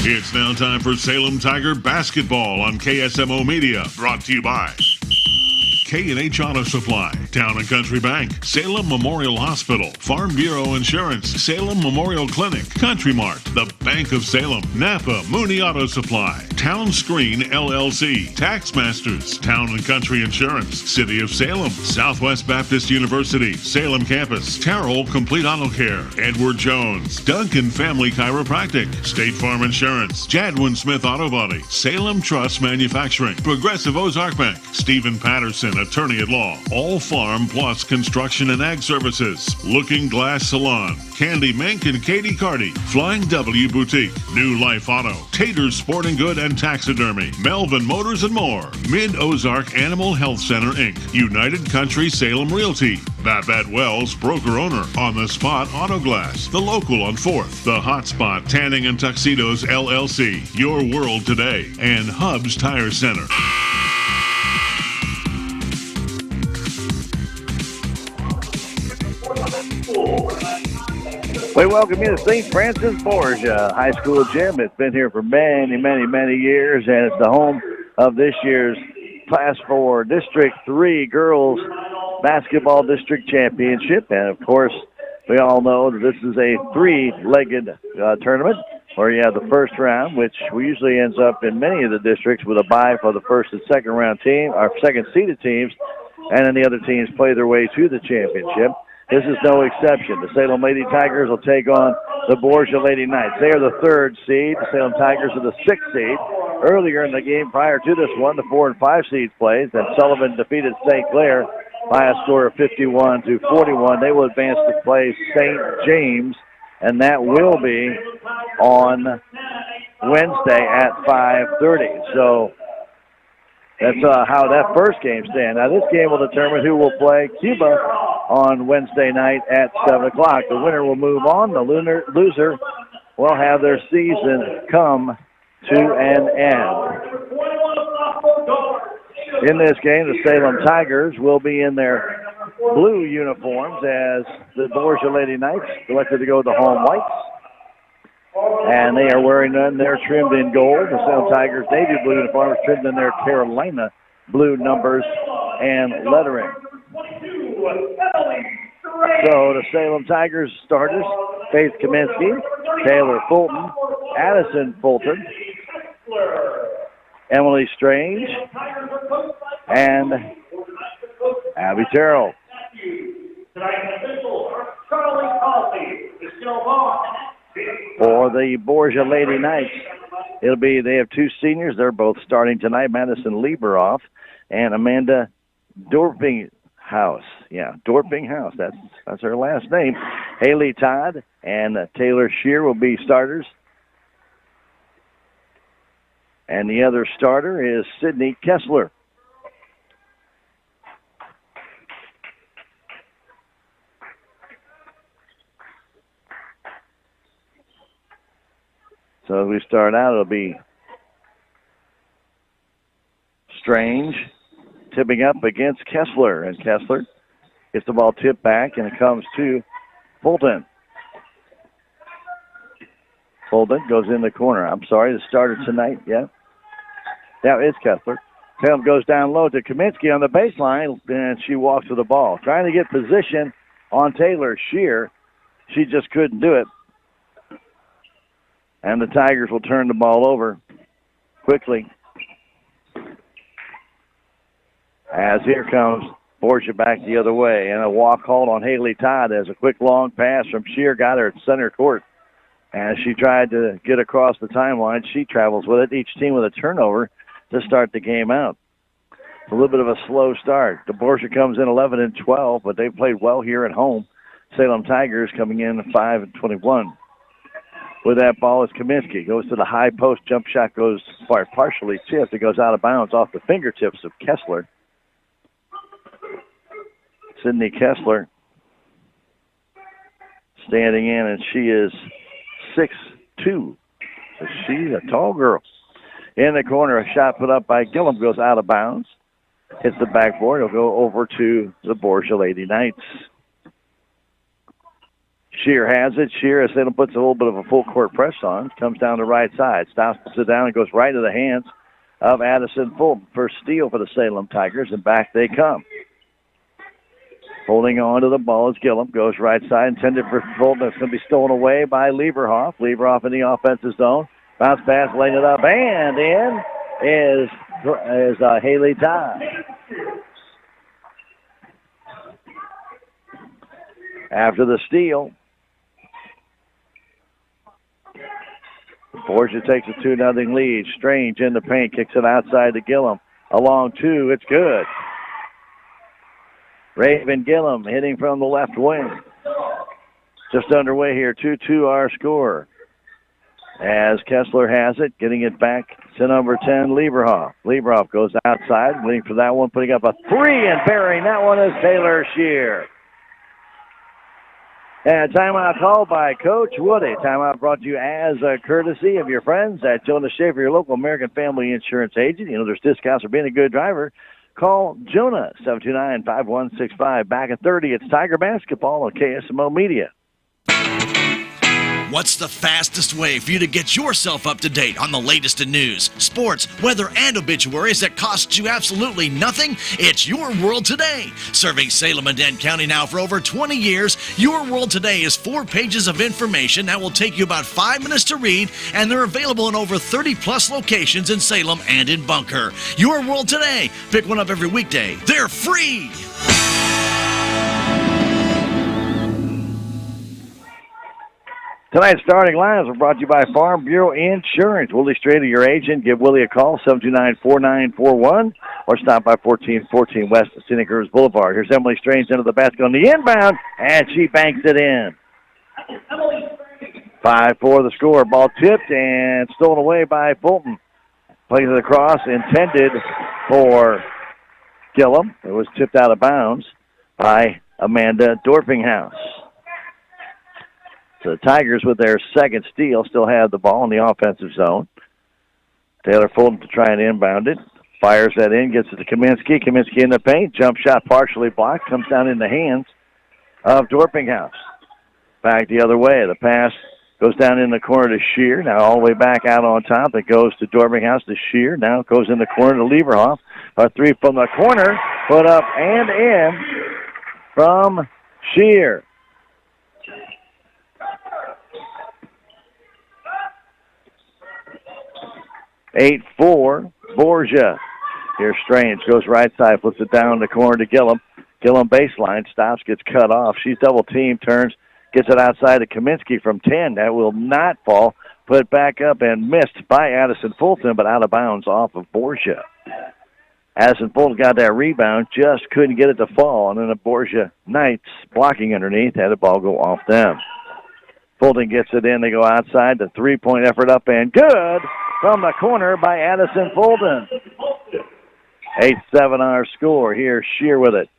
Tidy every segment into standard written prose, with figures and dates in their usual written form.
It's now time for Salem Tiger basketball on KSMO Media, brought to you by K&H Auto Supply, Town & Country Bank, Salem Memorial Hospital, Farm Bureau Insurance, Salem Memorial Clinic, Country Mart, the Bank of Salem, Napa Mooney Auto Supply, Town Screen LLC, Tax Masters, Town & Country Insurance, City of Salem, Southwest Baptist University, Salem Campus, Terrell Complete Auto Care, Edward Jones, Duncan Family Chiropractic, State Farm Insurance, Jadwin Smith Auto Body, Salem Trust Manufacturing, Progressive Ozark Bank, Stephen Patterson, Attorney at Law, All Farm Plus Construction and Ag Services, Looking Glass Salon, Candy Mink and Katie Carty, Flying W Boutique, New Life Auto, Tater's Sporting Good and Taxidermy, Melvin Motors and more, Mid-Ozark Animal Health Center Inc., United Country Salem Realty, Babette Wells, broker owner, On the Spot Auto Glass, The Local on 4th, The Hot Spot Tanning and Tuxedos LLC, Your World Today, and Hubs Tire Center. We welcome you to St. Francis Borgia High School Gym. It's been here for many, many, many years, and it's the home of this year's Class 4 District 3 Girls Basketball District Championship. And, of course, we all know that this is a three-legged tournament where you have the first round, which usually ends up in many of the districts with a bye for the first and second round team, or second-seeded teams, and then the other teams play their way to the championship. This is no exception. The Salem Lady Tigers will take on the Borgia Lady Knights. They are the third seed. The Salem Tigers are the sixth seed. Earlier in the game prior to this one, the 4 and 5 seeds played. Then Sullivan defeated St. Clair by a score of 51-41. They will advance to play St. James, and that will be on Wednesday at 5:30. So that's how that first game stands. Now this game will determine who will play Cuba on Wednesday night at 7 o'clock. The winner will move on. The loser will have their season come to an end. In this game, the Salem Tigers will be in their blue uniforms as the Borgia Lady Knights elected to go the home whites. And they are wearing them. They're trimmed in gold. The Salem Tigers navy blue uniforms trimmed in their Carolina blue numbers and lettering. So the Salem Tigers starters: Faith Kaminsky, Taylor Fulton, Addison Fulton, Emily Strange, and Abby Terrell. For the Borgia Lady Knights, they have two seniors. They're both starting tonight: Madison Lieberoff and Amanda Dorpinghouse. Yeah, Dorpinghouse. That's her last name. Haley Todd and Taylor Shear will be starters. And the other starter is Sydney Kessler. So as we start out, it'll be Strange tipping up against Kessler. And Kessler gets the ball tipped back, and it comes to Fulton. Fulton goes in the corner. I'm sorry, the starter tonight, yeah. That is Kessler. Tatum goes down low to Kaminsky on the baseline, and she walks with the ball. Trying to get position on Taylor Shear. She just couldn't do it. And the Tigers will turn the ball over quickly. As here comes Borgia back the other way. And a walk called on Haley Todd as a quick long pass from Shear got her at center court. As she tried to get across the timeline, she travels with it. Each team with a turnover to start the game out. It's a little bit of a slow start. The Borgia comes in 11-12, but they've played well here at home. Salem Tigers coming in 5-21. With that ball is Kaminsky. Goes to the high post. Jump shot goes partially tipped. It goes out of bounds off the fingertips of Kessler. Sydney Kessler standing in, and she is 6'2". So she's a tall girl. In the corner, a shot put up by Gillum goes out of bounds. Hits the backboard. It'll go over to the Borgia Lady Knights. Shear has it. Shear, as Salem puts a little bit of a full court press on, comes down the right side. Stops, puts it down, and goes right into the hands of Addison Fulton. First steal for the Salem Tigers, and back they come. Holding on to the ball is Gillum. Goes right side, intended for Fulton. It's going to be stolen away by Lieberhoff. Lieberhoff in the offensive zone. Bounce pass, laying it up, and in is Haley Todd. After the steal, Borgia takes a 2-0 lead. Strange in the paint, kicks it outside to Gillum. Along two, it's good. Raven Gillum hitting from the left wing. Just underway here, 2-2 our score. As Kessler has it, getting it back to number 10, Lieberhoff. Lieberhoff goes outside, waiting for that one, putting up a three, and burying that one is Taylor Shear. And timeout called by Coach Woody. Timeout brought to you as a courtesy of your friends at Jonas Schaefer, your local American Family Insurance agent. You know there's discounts for being a good driver. Call Jonah, 729-5165. Back at 30, it's Tiger Basketball on KSMO Media. What's the fastest way for you to get yourself up to date on the latest in news, sports, weather, and obituaries that costs you absolutely nothing? It's Your World Today. Serving Salem and Dent County now for over 20 years, Your World Today is 4 pages of information that will take you about 5 minutes to read, and they're available in over 30-plus locations in Salem and in Bunker. Your World Today. Pick one up every weekday. They're free. Tonight's starting lines are brought to you by Farm Bureau Insurance. Willie Strader, your agent. Give Willie a call, 729-4941, or stop by 1414 West Scenic Rivers Boulevard. Here's Emily Strange into the basket on the inbound, and she banks it in. 5-4 the score. Ball tipped and stolen away by Fulton. Plays it across, intended for Gillum. It was tipped out of bounds by Amanda Dorpinghouse. So the Tigers, with their second steal, still have the ball in the offensive zone. Taylor Fulton to try and inbound it. Fires that in, gets it to Kaminsky. Kaminsky in the paint. Jump shot partially blocked. Comes down in the hands of Dorpinghouse. Back the other way. The pass goes down in the corner to Shear. Now all the way back out on top. It goes to Dorpinghouse to Shear. Now it goes in the corner to Lieberhoff. A three from the corner. Put up and in from Shear. 8-4, Borgia. Here's Strange, goes right side, flips it down the corner to Gillum. Gillum baseline, stops, gets cut off. She's double teamed, turns, gets it outside to Kaminsky from 10. That will not fall. Put back up and missed by Addison Fulton, but out of bounds off of Borgia. Addison Fulton got that rebound, just couldn't get it to fall, and then the Borgia Knights blocking underneath, had the ball go off them. Fulton gets it in, they go outside, the three-point effort up and good from the corner by Addison Fulton. 8-7 our score. Here, Shear with it.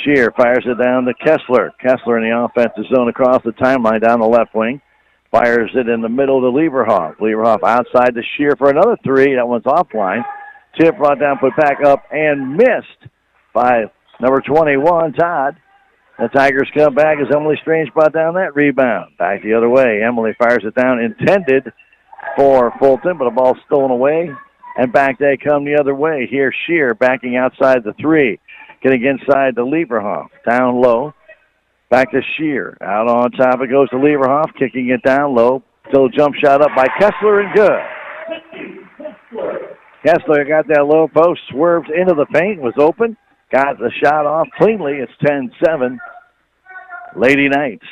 Shear fires it down to Kessler. Kessler in the offensive zone across the timeline down the left wing. Fires it in the middle to Lieberhoff. Lieberhoff outside to Shear for another three. That one's offline. Tip brought down, put back up, and missed by number 21, Todd. The Tigers come back as Emily Strange brought down that rebound. Back the other way. Emily fires it down, intended for Fulton, but the ball stolen away, and back they come the other way. Here, Shear backing outside the three, getting inside to Lieberhoff. Down low, back to Shear. Out on top it goes to Lieberhoff, kicking it down low. Still jump shot up by Kessler and good. Kessler got that low post, swerved into the paint, was open, got the shot off cleanly. It's 10-7. Lady Knights.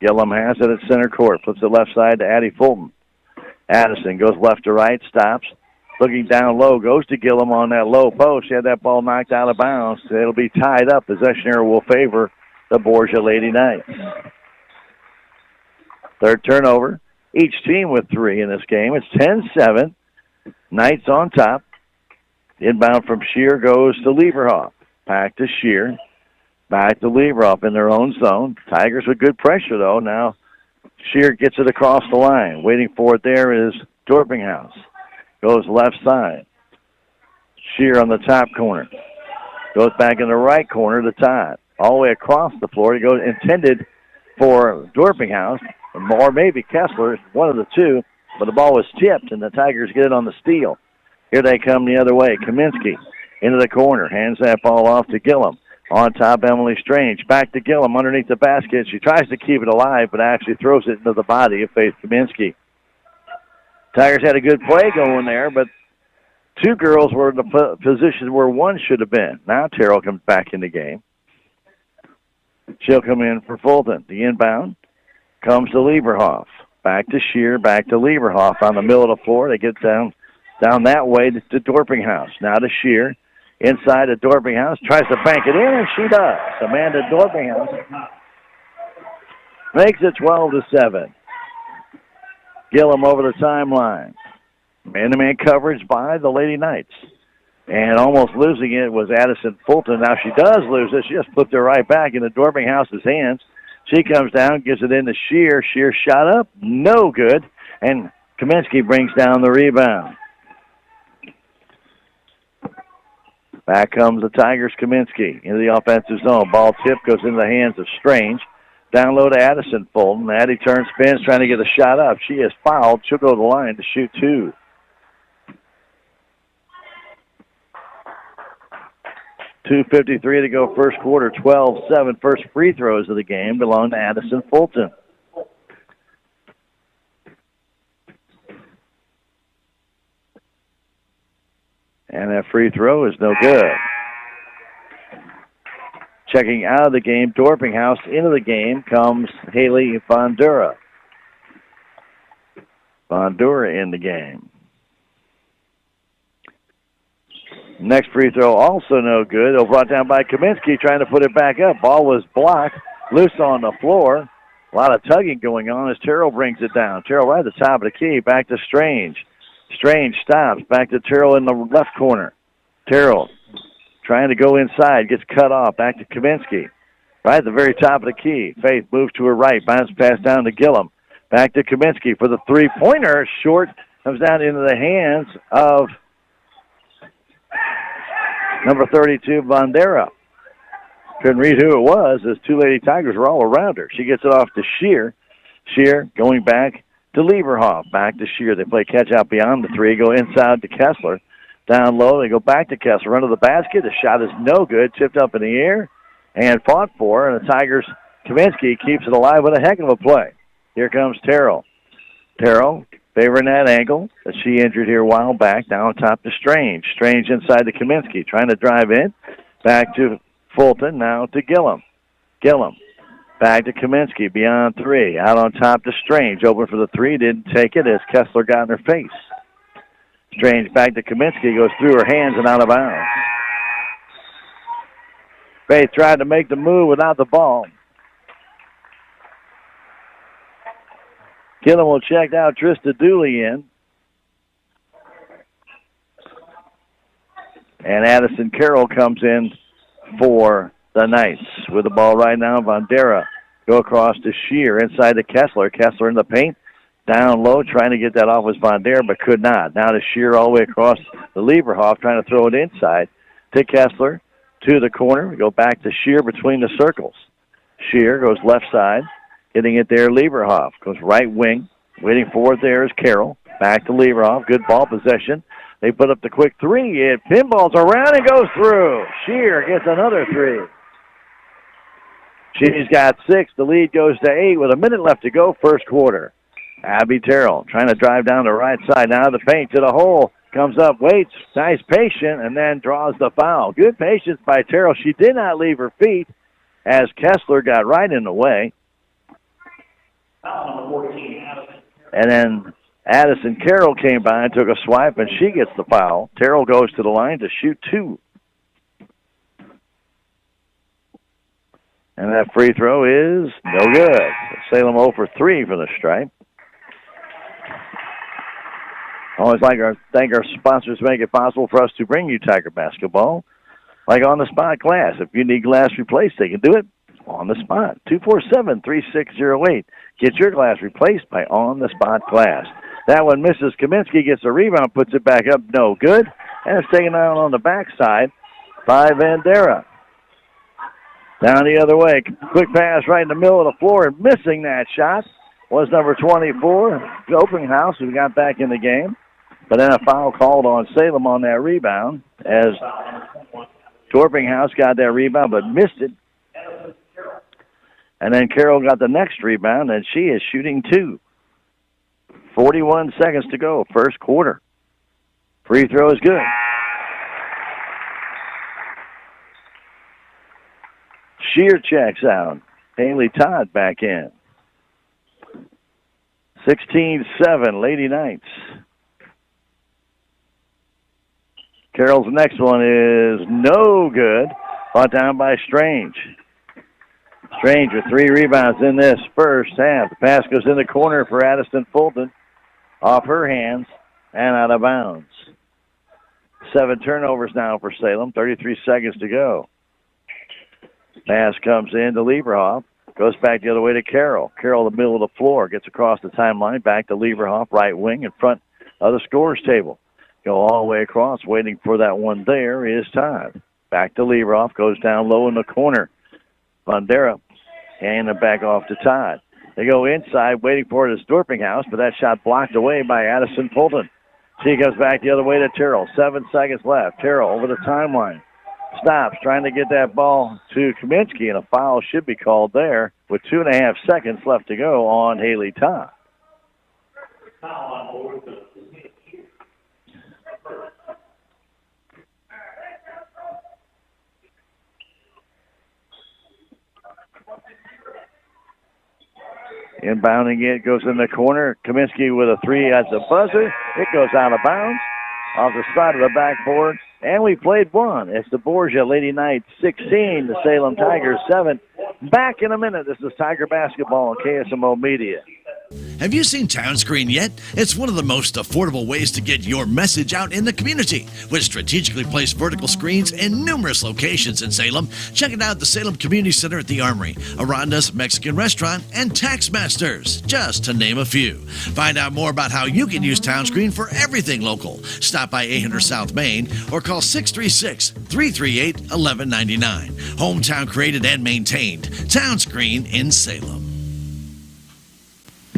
Gillum has it at center court, flips it left side to Addie Fulton. Addison goes left to right, stops, looking down low, goes to Gillum on that low post. She had that ball knocked out of bounds. It'll be tied up. Possession error will favor the Borgia Lady Knights. Third turnover. Each team with three in this game. It's 10-7. Knights on top. Inbound from Shear goes to Lieberhoff. Back to Shear. Back to Lieberhoff in their own zone. Tigers with good pressure, though. Now Shear gets it across the line. Waiting for it there is Dorpinghouse. Goes left side. Shear on the top corner. Goes back in the right corner to Todd. All the way across the floor. He goes intended for Dorpinghouse, or maybe Kessler, one of the two, but the ball was tipped, and the Tigers get it on the steal. Here they come the other way. Kaminsky into the corner, hands that ball off to Gillum. On top, Emily Strange. Back to Gillum underneath the basket. She tries to keep it alive, but actually throws it into the body of Faith Kaminsky. Tigers had a good play going there, but two girls were in the position where one should have been. Now Terrell comes back in the game. She'll come in for Fulton. The inbound comes to Lieberhoff. Back to Shear, back to Lieberhoff on the middle of the floor. They get down that way to Dorpinghouse. Now to Shear. Inside to Dorpinghouse. Tries to bank it in, and she does. Amanda Dorpinghouse makes it 12-7. Gillum over the timeline. Man-to-man coverage by the Lady Knights. And almost losing it was Addison Fulton. Now she does lose it. She just flipped it right back into Dorpinghouse's hands. She comes down, gives it into Shear. Shear shot up, no good. And Kaminsky brings down the rebound. Back comes the Tigers, Kaminsky into the offensive zone. Ball tip goes into the hands of Strange. Down low to Addison Fulton. Addie turns, spins, trying to get a shot up. She is fouled. She'll go to the line to shoot two. .253 to go first quarter, 12-7. First free throws of the game belong to Addison Fulton. And that free throw is no good. Checking out of the game, Dorpinghouse. Into the game comes Haley Bondura. Bondura in the game. Next free throw also no good. Brought down by Kaminsky, trying to put it back up. Ball was blocked, loose on the floor. A lot of tugging going on as Terrell brings it down. Terrell right at the top of the key, back to Strange. Strange stops, back to Terrell in the left corner. Terrell trying to go inside, gets cut off, back to Kaminsky. Right at the very top of the key. Faith moves to her right, bounce pass down to Gillum. Back to Kaminsky for the three-pointer. Short, comes down into the hands of number 32, Bandera. Couldn't read who it was, as two Lady Tigers were all around her. She gets it off to Shear. Shear going back to Lieberhoff. Back to Shear. They play catch-out beyond the three, go inside to Kessler. Down low, they go back to Kessler. Under the basket, the shot is no good. Tipped up in the air and fought for, and the Tigers, Kaminsky keeps it alive with a heck of a play. Here comes Terrell. Terrell favoring that angle that she injured here a while back. Down on top to Strange. Strange inside to Kaminsky, trying to drive in. Back to Fulton, now to Gillum. Gillum back to Kaminsky, beyond three. Out on top to Strange. Open for the three, didn't take it as Kessler got in her face. Strange back to Kaminsky, goes through her hands and out of bounds. Faith tried to make the move without the ball. Gillum will check out Trista Dooley in. And Addison Carroll comes in for the Knights. With the ball right now, Bandera go across to Shear, inside to Kessler. Kessler in the paint, down low, trying to get that off with Bandera, but could not. Now to Shear all the way across the Lieberhoff, trying to throw it inside to Kessler, to the corner. We go back to Shear between the circles. Shear goes left side, getting it there. Lieberhoff goes right wing. Waiting for it there is Carroll. Back to Lieberhoff. Good ball possession. They put up the quick three. It pinballs around and goes through. Shear gets another three. She's got 6. The lead goes to 8 with a minute left to go, first quarter. Abby Terrell trying to drive down the right side. Now the paint to the hole. Comes up, waits, nice patient, and then draws the foul. Good patience by Terrell. She did not leave her feet as Kessler got right in the way. And then Addison Carroll came by and took a swipe, and she gets the foul. Terrell goes to the line to shoot 2. And that free throw is no good. Salem 0 for 3 for the stripe. Always like to thank our sponsors to make it possible for us to bring you Tiger basketball. Like On the Spot Glass. If you need glass replaced, they can do it on the spot. 247-3608. Get your glass replaced by On the Spot Glass. That one misses. Kaminsky gets a rebound, puts it back up, no good. And it's taken out on the backside by Bandera. Down the other way. Quick pass right in the middle of the floor, and missing that shot was number 24, Dorpinghouse, who got back in the game. But then a foul called on Salem on that rebound as Dorpinghouse got that rebound but missed it. And then Carroll got the next rebound, and she is shooting 2. 41 seconds to go, first quarter. Free throw is good. Shear checks out. Haley Todd back in. 16-7, Lady Knights. Carroll's next one is no good. Fought down by Strange. Strange with 3 rebounds in this first half. The pass goes in the corner for Addison Fulton. Off her hands and out of bounds. 7 turnovers now for Salem. 33 seconds to go. Pass comes in to Lieberhoff. Goes back the other way to Carroll. Carroll, the middle of the floor, gets across the timeline. Back to Lieberhoff, right wing, in front of the scorer's table. Go all the way across, waiting for that one there is Todd. Back to Lieberhoff, goes down low in the corner. Bandera, handing it back off to Todd. They go inside, waiting for it is Dorpinghouse, but that shot blocked away by Addison Fulton. She goes back the other way to Terrell. 7 seconds left. Terrell over the timeline. Stops, trying to get that ball to Kaminsky, and a foul should be called there with 2.5 seconds left to go on Haley Todd. Inbounding it, goes in the corner. Kaminsky with a 3 at the buzzer. It goes out of bounds off the side of the backboard. And we played one. It's the Borgia Lady Knights 16, the Salem Tigers 7. Back in a minute. This is Tiger Basketball on KSMO Media. Have you seen Town Screen yet? It's one of the most affordable ways to get your message out in the community. With strategically placed vertical screens in numerous locations in Salem, check it out at the Salem Community Center at the Armory, Aranda's Mexican Restaurant, and Taxmasters, just to name a few. Find out more about how you can use Town Screen for everything local. Stop by 800 South Main or call 636-338-1199. Hometown created and maintained. Town Screen in Salem.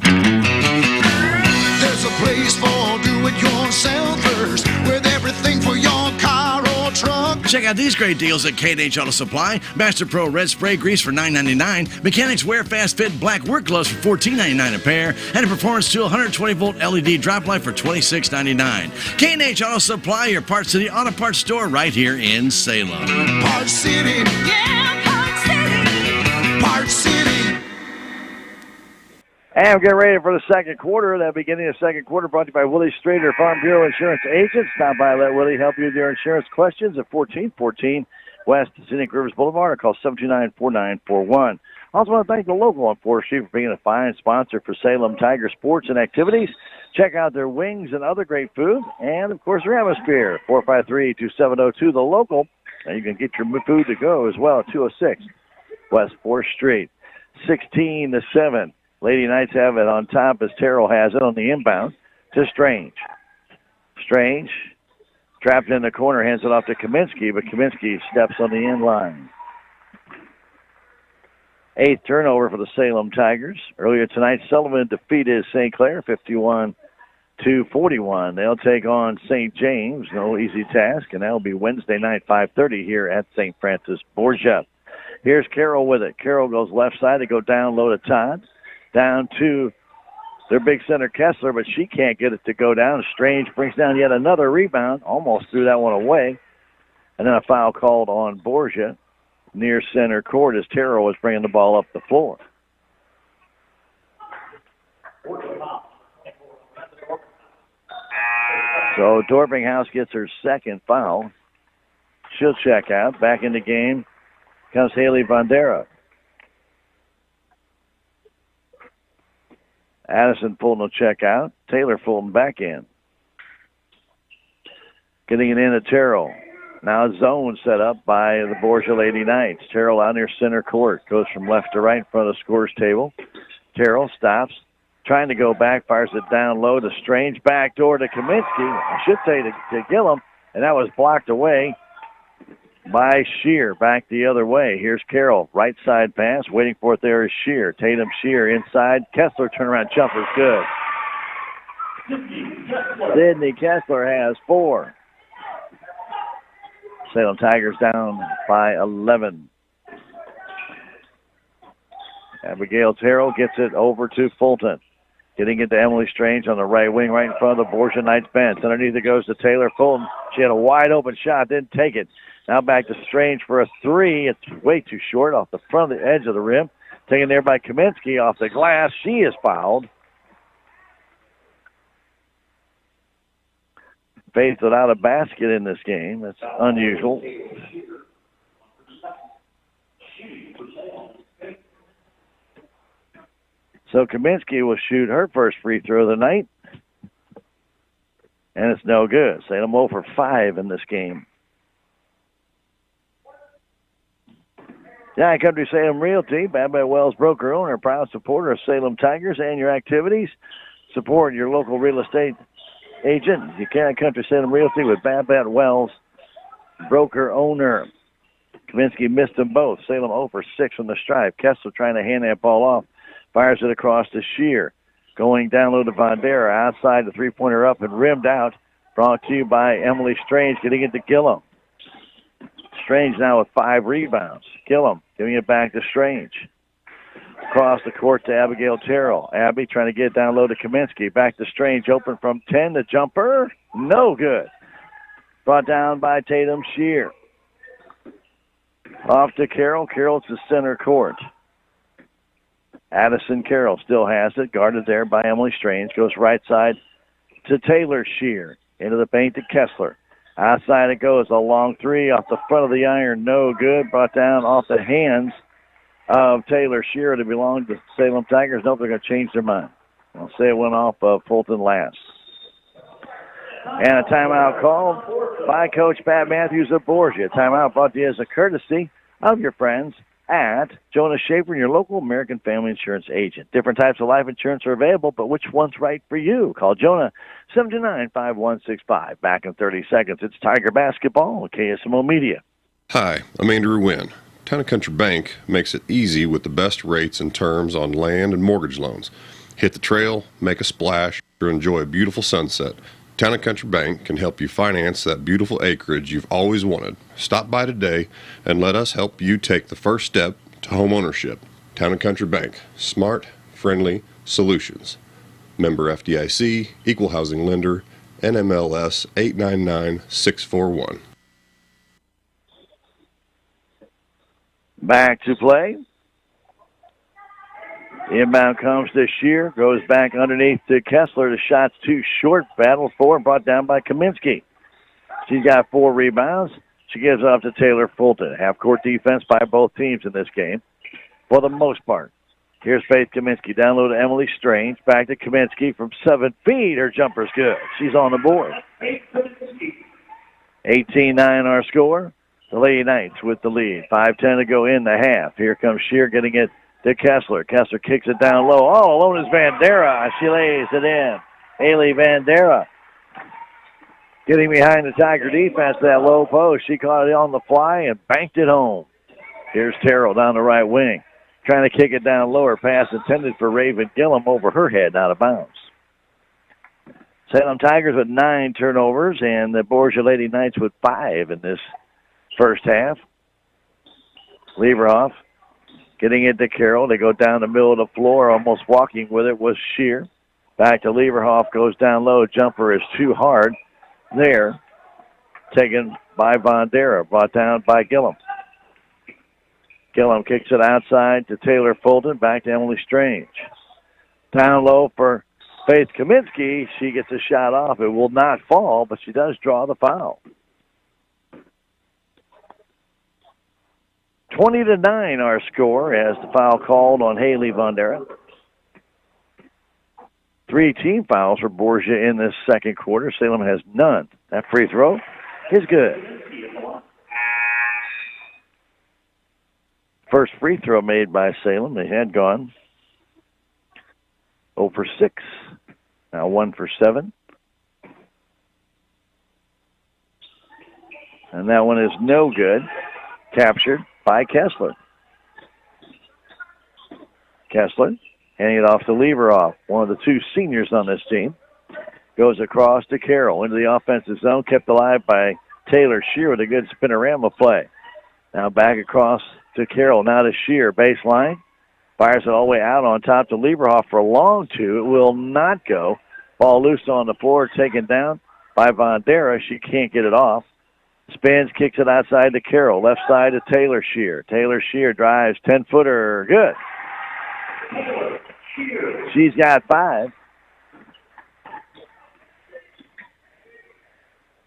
There's a place for do-it-yourselfers with everything for your car or truck. Check out these great deals at K&H Auto Supply. Master Pro Red Spray Grease for $9.99. Mechanics Wear Fast Fit Black Work Gloves for $14.99 a pair. And a Performance Tool 120-volt LED drop light for $26.99. K&H Auto Supply, your Parts City Auto Parts store right here in Salem. Parts City. Yeah, Parts City. Parts City. And we're getting ready for the second quarter. That beginning of the second quarter brought to you by Willie Strader, Farm Bureau Insurance Agent. Stop by and let Willie help you with your insurance questions at 1414 West Scenic Rivers Boulevard or call 729-4941. Also want to thank the local on 4th Street for being a fine sponsor for Salem Tiger sports and activities. Check out their wings and other great food. And, of course, their atmosphere, 453-2702, the local. And you can get your food to go as well at 206 West 4th Street. 16-7. Lady Knights have it on top as Terrell has it on the inbound to Strange. Strange, trapped in the corner, hands it off to Kaminsky, but Kaminsky steps on the end line. 8th turnover for the Salem Tigers. Earlier tonight, Sullivan defeated St. Clair 51-41. They'll take on St. James. No easy task, and that'll be Wednesday night, 5:30 here at St. Francis Borgia. Here's Carroll with it. Carroll goes left side. They go down low to Todd. Down to their big center, Kessler, but she can't get it to go down. Strange brings down yet another rebound. Almost threw that one away. And then a foul called on Borgia near center court as Terrell was bringing the ball up the floor. So Dorpinghouse gets her second foul. She'll check out. Back in the game comes Haley Bandera. Addison Fulton will check out. Taylor Fulton back in. Getting it in to Terrell. Now a zone set up by the Borgia Lady Knights. Terrell out near center court. Goes from left to right in front of the scorer's table. Terrell stops. Trying to go back. Fires it down low to Strange. Back door to Kaminsky. I should say to Gillum. And that was blocked away by Shear, back the other way. Here's Carroll, right side pass, waiting for it there is Shear. Tatum Shear inside, Kessler turnaround jumper's good. Sydney Kessler has 4. Salem Tigers down by 11. Abigail Terrell gets it over to Fulton. Getting it to Emily Strange on the right wing, right in front of the Borgia Knights bench. Underneath it goes to Taylor Fulton. She had a wide open shot, didn't take it. Now back to Strange for a 3. It's way too short off the front of the edge of the rim. Taken there by Kaminsky off the glass. She is fouled. Faith without a basket in this game. That's unusual. So Kaminsky will shoot her first free throw of the night. And it's no good. Salem 0 for 5 in this game. John Country Salem Realty, Babette Wells broker owner, proud supporter of Salem Tigers and your activities. Support your local real estate agent. You can Country Salem Realty with Babette Wells, broker owner. Kaminsky missed them both. Salem 0 for 6 from the stripe. Kessler trying to hand that ball off. Fires it across to Shear. Going down low to Vandera. Outside the three-pointer up and rimmed out. Brought to you by Emily Strange, getting it to Gillum. Strange now with 5 rebounds. Gillum giving it back to Strange. Across the court to Abigail Terrell. Abby trying to get it down low to Kaminsky. Back to Strange, open from 10. The jumper, no good. Brought down by Tatum Shear. Off to Carroll. Carroll to center court. Addison Carroll still has it. Guarded there by Emily Strange. Goes right side to Taylor Shear. Into the paint to Kessler. Outside it goes. A long 3 off the front of the iron. No good. Brought down off the hands of Taylor Shear to belong to Salem Tigers. Nope, they're going to change their mind. I'll say it went off of Fulton last. And a timeout called by Coach Pat Matthews of Borgia. Timeout brought to you as a courtesy of your friends at Jonas Schaefer, your local American Family Insurance agent. Different types of life insurance are available, but which one's right for you? Call Jonah 729-5165. Back in 30 seconds. It's Tiger Basketball with KSMO Media. Hi, I'm Andrew Wynn. Town & Country Bank makes it easy with the best rates and terms on land and mortgage loans. Hit the trail, make a splash, or enjoy a beautiful sunset. Town & Country Bank can help you finance that beautiful acreage you've always wanted. Stop by today and let us help you take the first step to home ownership. Town & Country Bank. Smart, friendly solutions. Member FDIC, Equal Housing Lender, NMLS 899641. Back to play. Inbound comes to Shear. Goes back underneath to Kessler. The shot's too short. Battle for and brought down by Kaminsky. She's got 4 rebounds. She gives off to Taylor Fulton. Half-court defense by both teams in this game for the most part. Here's Faith Kaminsky. Down low to Emily Strange. Back to Kaminsky from 7 feet. Her jumper's good. She's on the board. 18-9 our score. The Lady Knights with the lead. 5:10 to go in the half. Here comes Shear getting it to Kessler. Kessler kicks it down low. All alone is Vandera. She lays it in. Haley Vandera getting behind the Tiger defense, that low post. She caught it on the fly and banked it home. Here's Terrell down the right wing. Trying to kick it down lower. Pass intended for Raven Gillum over her head, out of bounds. Salem Tigers with 9 turnovers, and the Borgia Lady Knights with 5 in this first half. Lieberhoff getting it to Carroll. They go down the middle of the floor. Almost walking with it was Shear. Back to Lieberhoff. Goes down low. Jumper is too hard there. Taken by Vandera. Brought down by Gillum. Gillum kicks it outside to Taylor Fulton. Back to Emily Strange. Down low for Faith Kaminsky. She gets a shot off. It will not fall, but she does draw the foul. 20-9 our score as the foul called on Haley Vandera. 3 team fouls for Borgia in this second quarter. Salem has none. That free throw is good. First free throw made by Salem. They had gone 0 for 6. Now 1 for 7. And that one is no good. Captured by Kessler. Kessler handing it off to Leveroff, one of the two seniors on this team. Goes across to Carroll into the offensive zone, kept alive by Taylor Shear with a good spinorama play. Now back across to Carroll, now to Shear, baseline. Fires it all the way out on top to Leveroff for a long two. It will not go. Ball loose on the floor, taken down by Vandera. She can't get it off. Spins, kicks it outside to Carroll. Left side to Taylor Shear. Taylor Shear drives, 10-footer, good. She's got 5.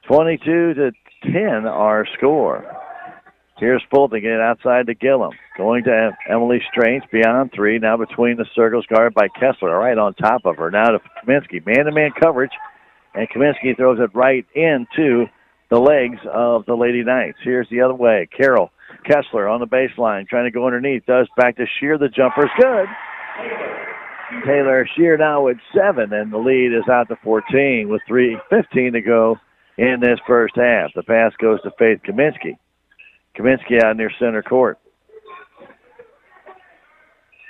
22-10 our score. Here's Fulton getting outside to Gillum. Going to Emily Strange beyond 3. Now between the circles, guarded by Kessler. Right on top of her. Now to Kaminsky. Man-to-man coverage. And Kaminsky throws it right into the legs of the Lady Knights. Here's the other way. Carroll. Kessler on the baseline. Trying to go underneath. Does back to Shear. The jumper's good. Taylor Shear now with 7. And the lead is out to 14 with 3:15 to go in this first half. The pass goes to Faith Kaminsky. Kaminsky out near center court.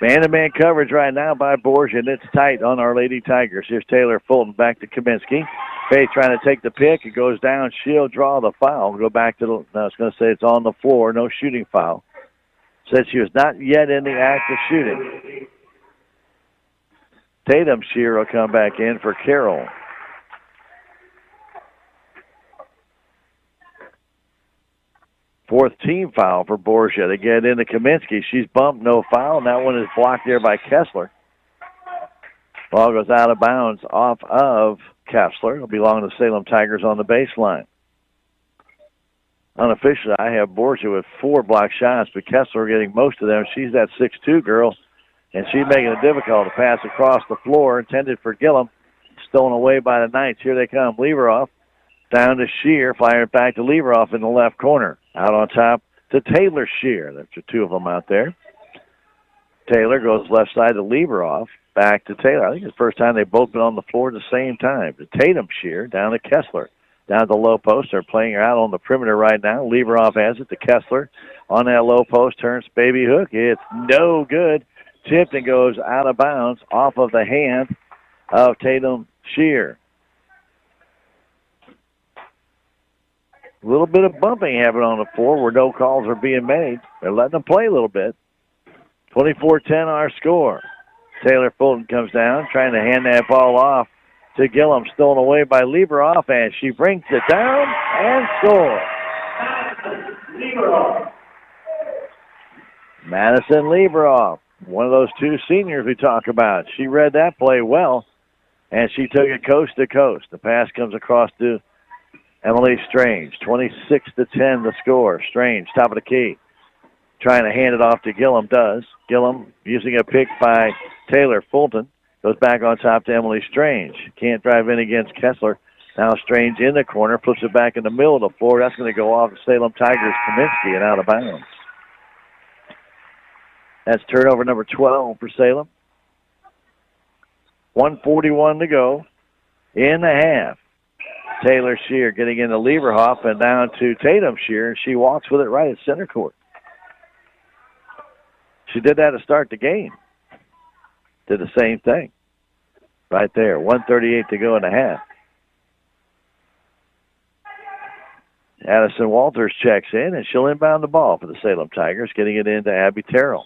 Man-to-man coverage right now by Borgia, and it's tight on our Lady Tigers. Here's Taylor Fulton back to Kaminsky. Faith trying to take the pick. It goes down. She'll draw the foul. Go back to I was going to say it's on the floor. No shooting foul. Said she was not yet in the act of shooting. Tatum Shear will come back in for Carroll. Fourth team foul for Borgia to get into Kaminsky. She's bumped, no foul, and that one is blocked there by Kessler. Ball goes out of bounds off of Kessler. It'll belong to the Salem Tigers on the baseline. Unofficially, I have Borgia with 4 block shots, but Kessler getting most of them. She's that 6'2 girl, and she's making it difficult to pass across the floor, intended for Gillum. Stolen away by the Knights. Here they come. Leveroff down to Shear, fired back to Leveroff in the left corner. Out on top to Taylor Shear. There's the 2 of them out there. Taylor goes left side to Leveroff, back to Taylor. I think it's the first time they've both been on the floor at the same time. To Tatum Shear, down to Kessler. Down at the low post. They're playing her out on the perimeter right now. Leveroff has it to Kessler. On that low post, turns baby hook. It's no good. Tipped and goes out of bounds off of the hand of Tatum Shear. A little bit of bumping happening on the floor where no calls are being made. They're letting them play a little bit. 24-10 our score. Taylor Fulton comes down, trying to hand that ball off to Gillum. Stolen away by Leveroff, and she brings it down and scores. Madison Leveroff, one of those 2 seniors we talk about. She read that play well, and she took it coast to coast. The pass comes across to Emily Strange. 26-10 the score. Strange, top of the key. Trying to hand it off to Gillum, does. Gillum using a pick by Taylor Fulton. Goes back on top to Emily Strange. Can't drive in against Kessler. Now Strange in the corner, flips it back in the middle of the floor. That's going to go off the Salem Tigers' Kaminsky and out of bounds. That's turnover number 12 for Salem. 1:41 to go in the half. Taylor Shear getting into Leveroff and down to Tatum Shear, and she walks with it right at center court. She did that to start the game. Did the same thing. Right there, 1:38 to go in the half. Addison Walters checks in, and she'll inbound the ball for the Salem Tigers, getting it into Abby Terrell.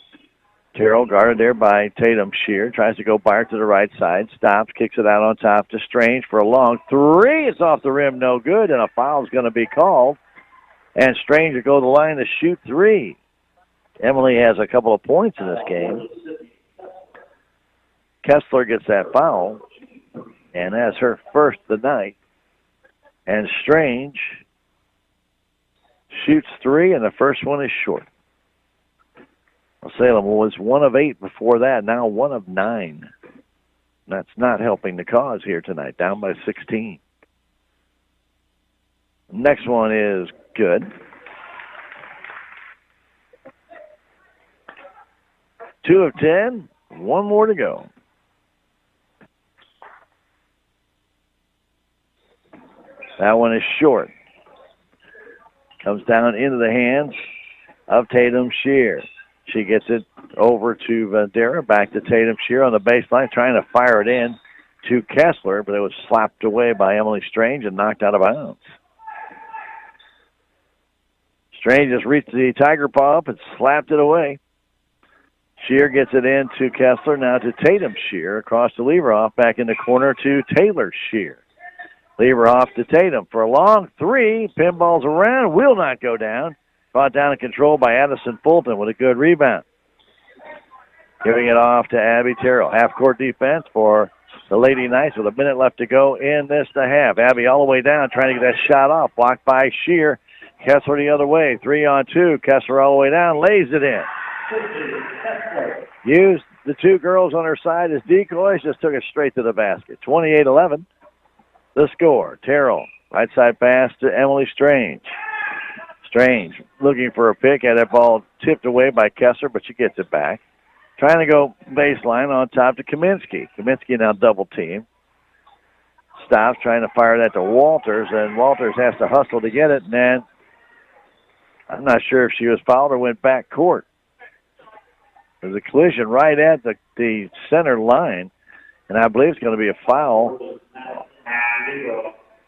Terrell guarded there by Tatum Shear. Tries to go by her to the right side. Stops, kicks it out on top to Strange for a long 3. It's off the rim, no good, and a foul is going to be called. And Strange will go to the line to shoot 3. Emily has a couple of points in this game. Kessler gets that foul, and that's her first of the night. And Strange shoots 3, and the first one is short. Salem was 1 of 8 before that, now 1 of 9. That's not helping the cause here tonight, down by 16. Next one is good. 2 of 10, 1 more to go. That one is short. Comes down into the hands of Tatum Shear. She gets it over to Vandera, back to Tatum Shear on the baseline, trying to fire it in to Kessler, but it was slapped away by Emily Strange and knocked out of bounds. Strange just reached the Tiger paw up and slapped it away. Shear gets it in to Kessler, now to Tatum Shear, across to Lieberhoff, back in the corner to Taylor Shear. Lieberhoff to Tatum for a long three, pinballs around, will not go down. Brought down and controlled by Addison Fulton with a good rebound. Giving it off to Abby Terrell. Half-court defense for the Lady Knights with a minute left to go in this to half. Abby all the way down, trying to get that shot off. Blocked by Shear. Kessler the other way. 3-on-2. Kessler all the way down, lays it in. Used the two girls on her side as decoys, just took it straight to the basket. 28-11, the score. Terrell, right side pass to Emily Strange. Strange looking for a pick, had that ball tipped away by Kessler, but she gets it back. Trying to go baseline on top to Kaminsky. Kaminsky now double team. Stops, trying to fire that to Walters, and Walters has to hustle to get it, and then I'm not sure if she was fouled or went back court. There's a collision right at the center line, and I believe it's going to be a foul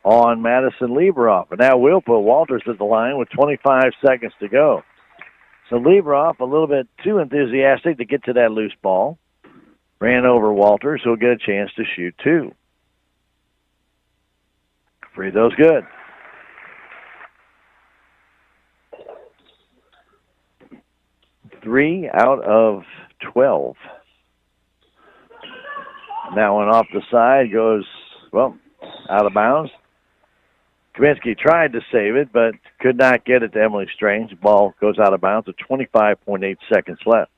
on Madison Lieberhoff. And now we'll put Walters at the line with 25 seconds to go. So Lieberhoff a little bit too enthusiastic to get to that loose ball. Ran over Walters, who'll get a chance to shoot two. Free throw's good. Three out of 12. And that one off the side goes, well, out of bounds. Kaminsky tried to save it, but could not get it to Emily Strange. The ball goes out of bounds with 25.8 seconds left.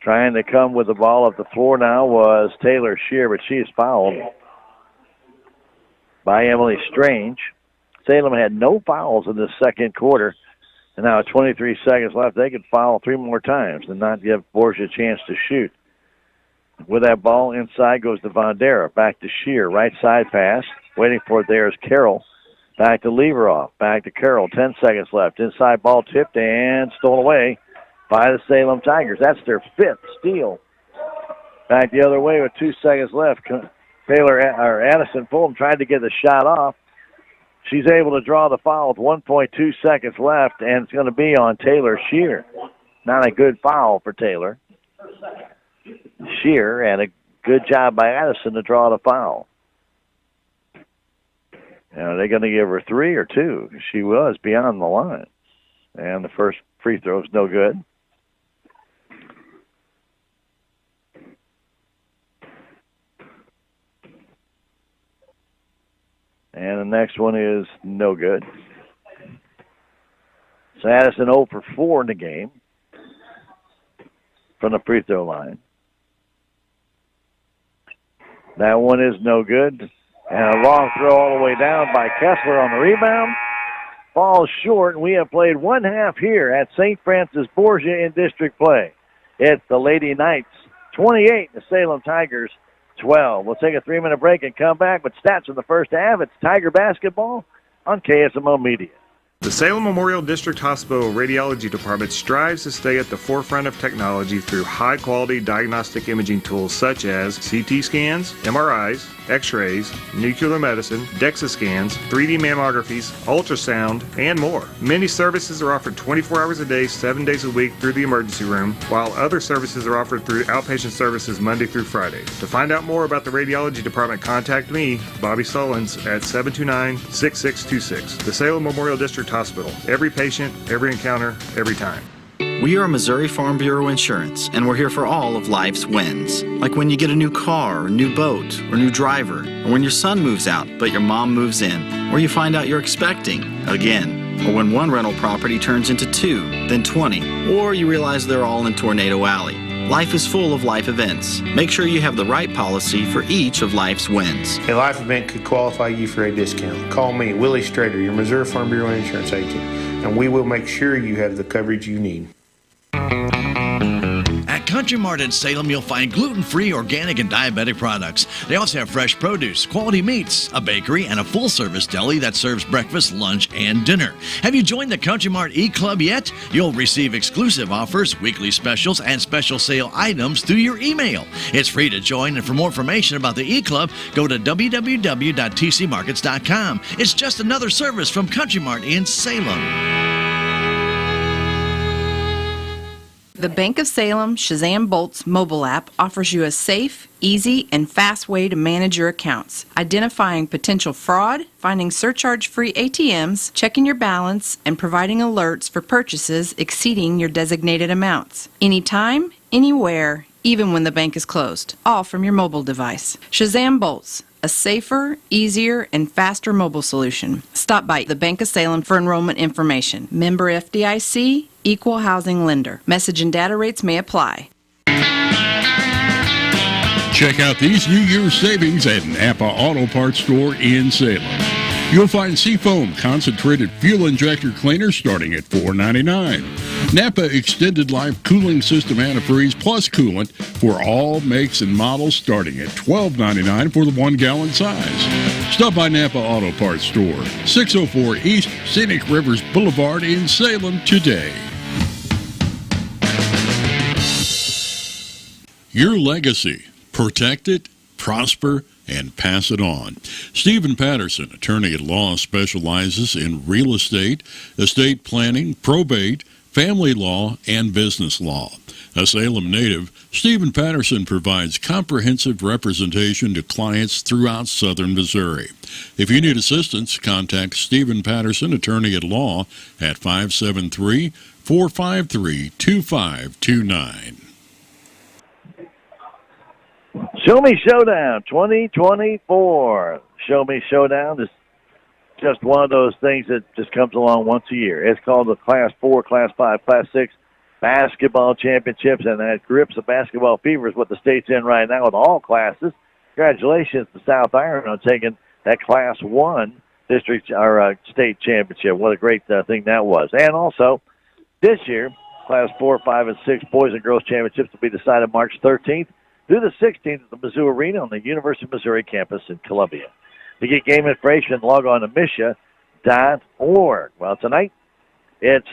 Trying to come with the ball up the floor now was Taylor Shear, but she is fouled by Emily Strange. Salem had no fouls in the second quarter, and now 23 seconds left. They could foul three more times and not give Borgia a chance to shoot. With that ball inside goes to Vandera. Back to Shear. Right side pass. Waiting for it there is Carroll. Back to Lieberhoff. Back to Carroll. 10 seconds left. Inside ball tipped and stolen away by the Salem Tigers. That's their fifth steal. Back the other way with 2 seconds left. Addison Fulton tried to get the shot off. She's able to draw the foul with 1.2 seconds left, and it's going to be on Taylor Shear. Not a good foul for Taylor. Shear, and a good job by Addison to draw the foul. Now, are they going to give her three or two? She was beyond the line. And the first free throw is no good. And the next one is no good. So Addison 0 for 4 in the game from the free throw line. That one is no good. And a long throw all the way down by Kessler on the rebound. Falls short, and we have played one half here at St. Francis Borgia in district play. It's the Lady Knights 28, the Salem Tigers 12. We'll take a 3-minute break and come back with stats from the first half. It's Tiger basketball on KSMO Media. The Salem Memorial District Hospital Radiology Department strives to stay at the forefront of technology through high-quality diagnostic imaging tools such as CT scans, MRIs, X-rays, nuclear medicine, DEXA scans, 3D mammographies, ultrasound, and more. Many services are offered 24 hours a day, 7 days a week through the emergency room, while other services are offered through outpatient services Monday through Friday. To find out more about the Radiology Department, contact me, Bobby Sullins, at 729-6626. The Salem Memorial District Hospital. Every patient, every encounter, every time. We are Missouri Farm Bureau Insurance, and we're here for all of life's wins. Like when you get a new car, or new boat, or new driver, or when your son moves out but your mom moves in, or you find out you're expecting again, or when one rental property turns into 2, then 20, or you realize they're all in Tornado Alley. Life is full of life events. Make sure you have the right policy for each of life's wins. A life event could qualify you for a discount. Call me, Willie Strader, your Missouri Farm Bureau Insurance agent, and we will make sure you have the coverage you need. At Country Country Mart in Salem, you'll find gluten-free, organic, and diabetic products. They also have fresh produce, quality meats, a bakery, and a full-service deli that serves breakfast, lunch, and dinner. Have you joined the Country Mart e-Club yet? You'll receive exclusive offers, weekly specials, and special sale items through your email. It's free to join, and for more information about the e-Club, go to www.tcmarkets.com. It's just another service from Country Mart in Salem. The Bank of Salem Shazam Bolts mobile app offers you a safe, easy, and fast way to manage your accounts, identifying potential fraud, finding surcharge-free ATMs, checking your balance, and providing alerts for purchases exceeding your designated amounts. Anytime, anywhere, even when the bank is closed, all from your mobile device. Shazam Bolts, a safer, easier, and faster mobile solution. Stop by the Bank of Salem for enrollment information. Member FDIC, Equal Housing Lender. Message and data rates may apply. Check out these New Year's savings at Napa Auto Parts Store in Salem. You'll find Seafoam concentrated fuel injector cleaner starting at $4.99. Napa Extended Life Cooling System Antifreeze Plus Coolant for all makes and models starting at $12.99 for the 1 gallon size. Stop by Napa Auto Parts Store, 604 East Scenic Rivers Boulevard in Salem today. Your legacy. Protect it, prosper, and pass it on. Stephen Patterson, attorney at law, specializes in real estate, planning, probate, family law, and business law. A Salem native, Stephen Patterson provides comprehensive representation to clients throughout southern Missouri. If you need assistance, contact Stephen Patterson, attorney at law, at 573-453-2529. Show Me Showdown 2024. Show Me Showdown is just one of those things that just comes along once a year. It's called the Class 4, Class 5, Class 6 basketball championships, and that grips the basketball fever is what the state's in right now with all classes. Congratulations to South Iron on taking that Class 1 district or state championship. What a great thing that was. And also, this year, Class 4, 5, and 6 boys and girls championships will be decided March 13th. Through the 16th at the Mizzou Arena on the University of Missouri campus in Columbia. To get game information, log on to misha.org. Well, tonight, it's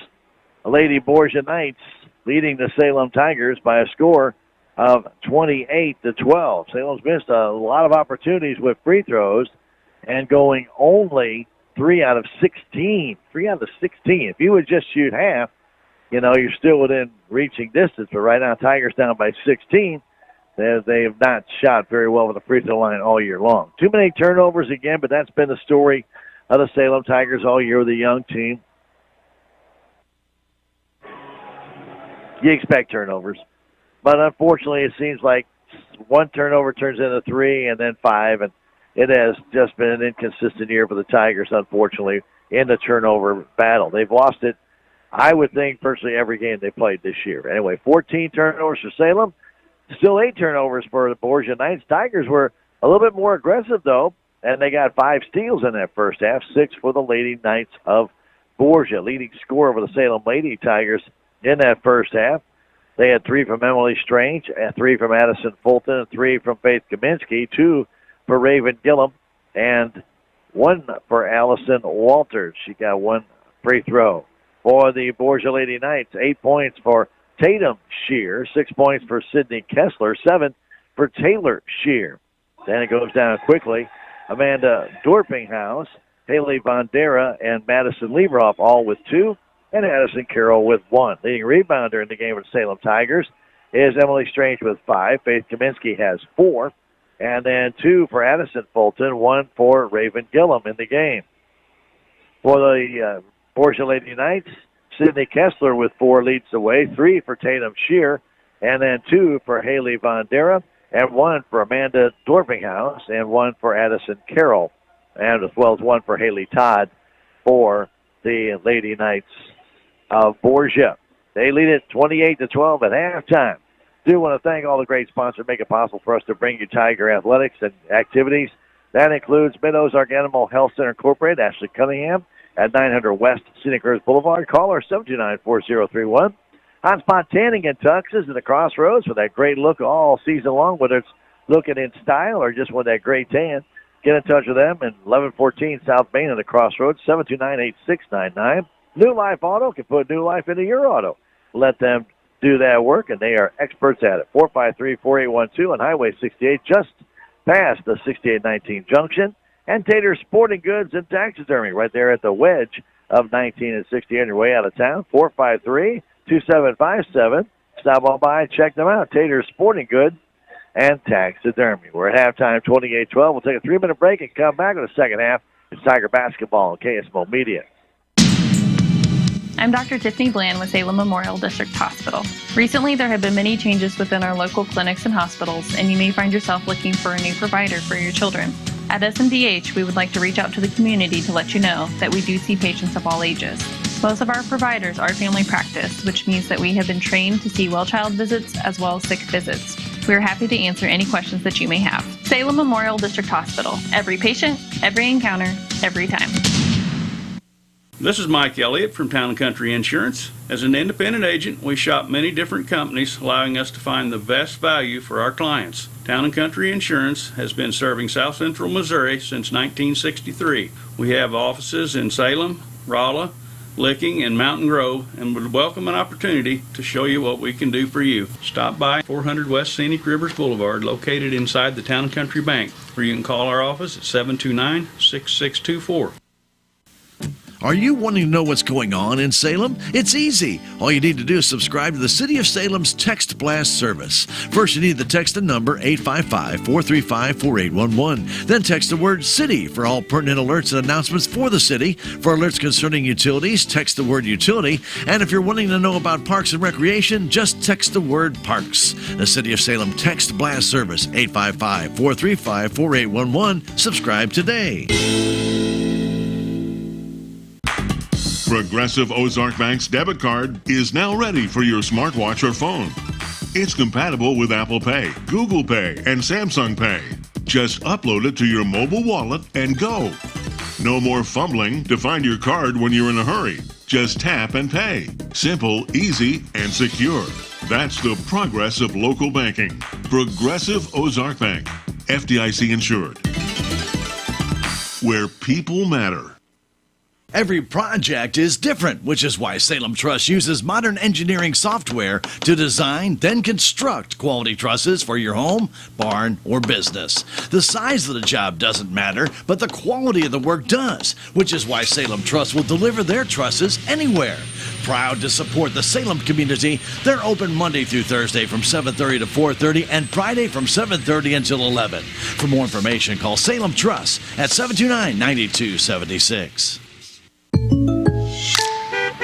Lady Borgia Knights leading the Salem Tigers by a score of 28-12. Salem's missed a lot of opportunities with free throws and going only 3 out of 16. 3 out of 16. If you would just shoot half, you're still within reaching distance. But right now, Tigers down by 16. They have not shot very well with the free throw line all year long. Too many turnovers again, but that's been the story of the Salem Tigers all year with a young team. You expect turnovers. But unfortunately, it seems like one turnover turns into 3 and then 5, and it has just been an inconsistent year for the Tigers, unfortunately, in the turnover battle. They've lost it, I would think, virtually every game they played this year. Anyway, 14 turnovers for Salem. Still 8 turnovers for the Borgia Knights. Tigers were a little bit more aggressive, though, and they got 5 steals in that first half, 6 for the Lady Knights of Borgia. Leading scorer for the Salem Lady Tigers in that first half. They had 3 from Emily Strange, and 3 from Addison Fulton, and 3 from Faith Kaminsky, 2 for Raven Gillum, and 1 for Allison Walters. She got 1 free throw. For the Borgia Lady Knights, 8 points for Tatum Shear, 6 points for Sydney Kessler, 7 for Taylor Shear. Then it goes down quickly. Amanda Dorpinghouse, Haley Bondera, and Madison Lieberoff all with 2, and Addison Carroll with 1. Leading rebounder in the game for the Salem Tigers is Emily Strange with 5. Faith Kaminsky has 4, and then 2 for Addison Fulton, 1 for Raven Gillum in the game. For the Borgia Lady Knights, Sydney Kessler with 4 leads the way, 3 for Tatum Shear, and then 2 for Haley Bondera, and 1 for Amanda Dorpinghouse, and 1 for Addison Carroll, and as well as 1 for Haley Todd for the Lady Knights of Borgia. They lead it 28-12 at halftime. Do want to thank all the great sponsors making it possible for us to bring you Tiger athletics and activities. That includes Mid-Ozark Animal Health Center Incorporated, Ashley Cunningham, at 900 West Scenic Rivers Boulevard. Call our 729-4031. Hot Spot Tanning and Tux is at the Crossroads for that great look all season long, whether it's looking in style or just with that great tan. Get in touch with them in 1114 South Main at the Crossroads, 729-8699. New Life Auto can put new life into your auto. Let them do that work, and they are experts at it. 453-4812 on Highway 68, just past the 6819 junction. And Tater's Sporting Goods and Taxidermy right there at the wedge of 19 and 60 on your way out of town. 453-2757. Stop on by and check them out. Tater's Sporting Goods and Taxidermy. We're at halftime, 28-12. We'll take a 3-minute break and come back in the second half. It's Tiger Basketball on KSMO Media. I'm Dr. Tiffany Bland with Salem Memorial District Hospital. Recently, there have been many changes within our local clinics and hospitals, and you may find yourself looking for a new provider for your children. At SMDH, we would like to reach out to the community to let you know that we do see patients of all ages. Most of our providers are family practice, which means that we have been trained to see well child visits as well as sick visits. We are happy to answer any questions that you may have. Salem Memorial District Hospital. Every patient, every encounter, every time. This is Mike Elliott from Town & Country Insurance. As an independent agent, we shop many different companies, allowing us to find the best value for our clients. Town & Country Insurance has been serving South Central Missouri since 1963. We have offices in Salem, Rolla, Licking, and Mountain Grove, and would welcome an opportunity to show you what we can do for you. Stop by 400 West Scenic Rivers Boulevard, located inside the Town & Country Bank, or you can call our office at 729-6624. Are you wanting to know what's going on in Salem? It's easy. All you need to do is subscribe to the City of Salem's Text Blast service. First, you need the text and number 855-435-4811. Then text the word CITY for all pertinent alerts and announcements for the city. For alerts concerning utilities, text the word utility. And if you're wanting to know about parks and recreation, just text the word parks. The City of Salem Text Blast service, 855-435-4811. Subscribe today. Progressive Ozark Bank's debit card is now ready for your smartwatch or phone. It's compatible with Apple Pay, Google Pay, and Samsung Pay. Just upload it to your mobile wallet and go. No more fumbling to find your card when you're in a hurry. Just tap and pay. Simple, easy, and secure. That's the progress of local banking. Progressive Ozark Bank, FDIC insured. Where people matter. Every project is different, which is why Salem Truss uses modern engineering software to design, then construct quality trusses for your home, barn, or business. The size of the job doesn't matter, but the quality of the work does, which is why Salem Truss will deliver their trusses anywhere. Proud to support the Salem community, they're open Monday through Thursday from 7:30 to 4:30 and Friday from 7:30 until 11. For more information, call Salem Truss at 729-9276.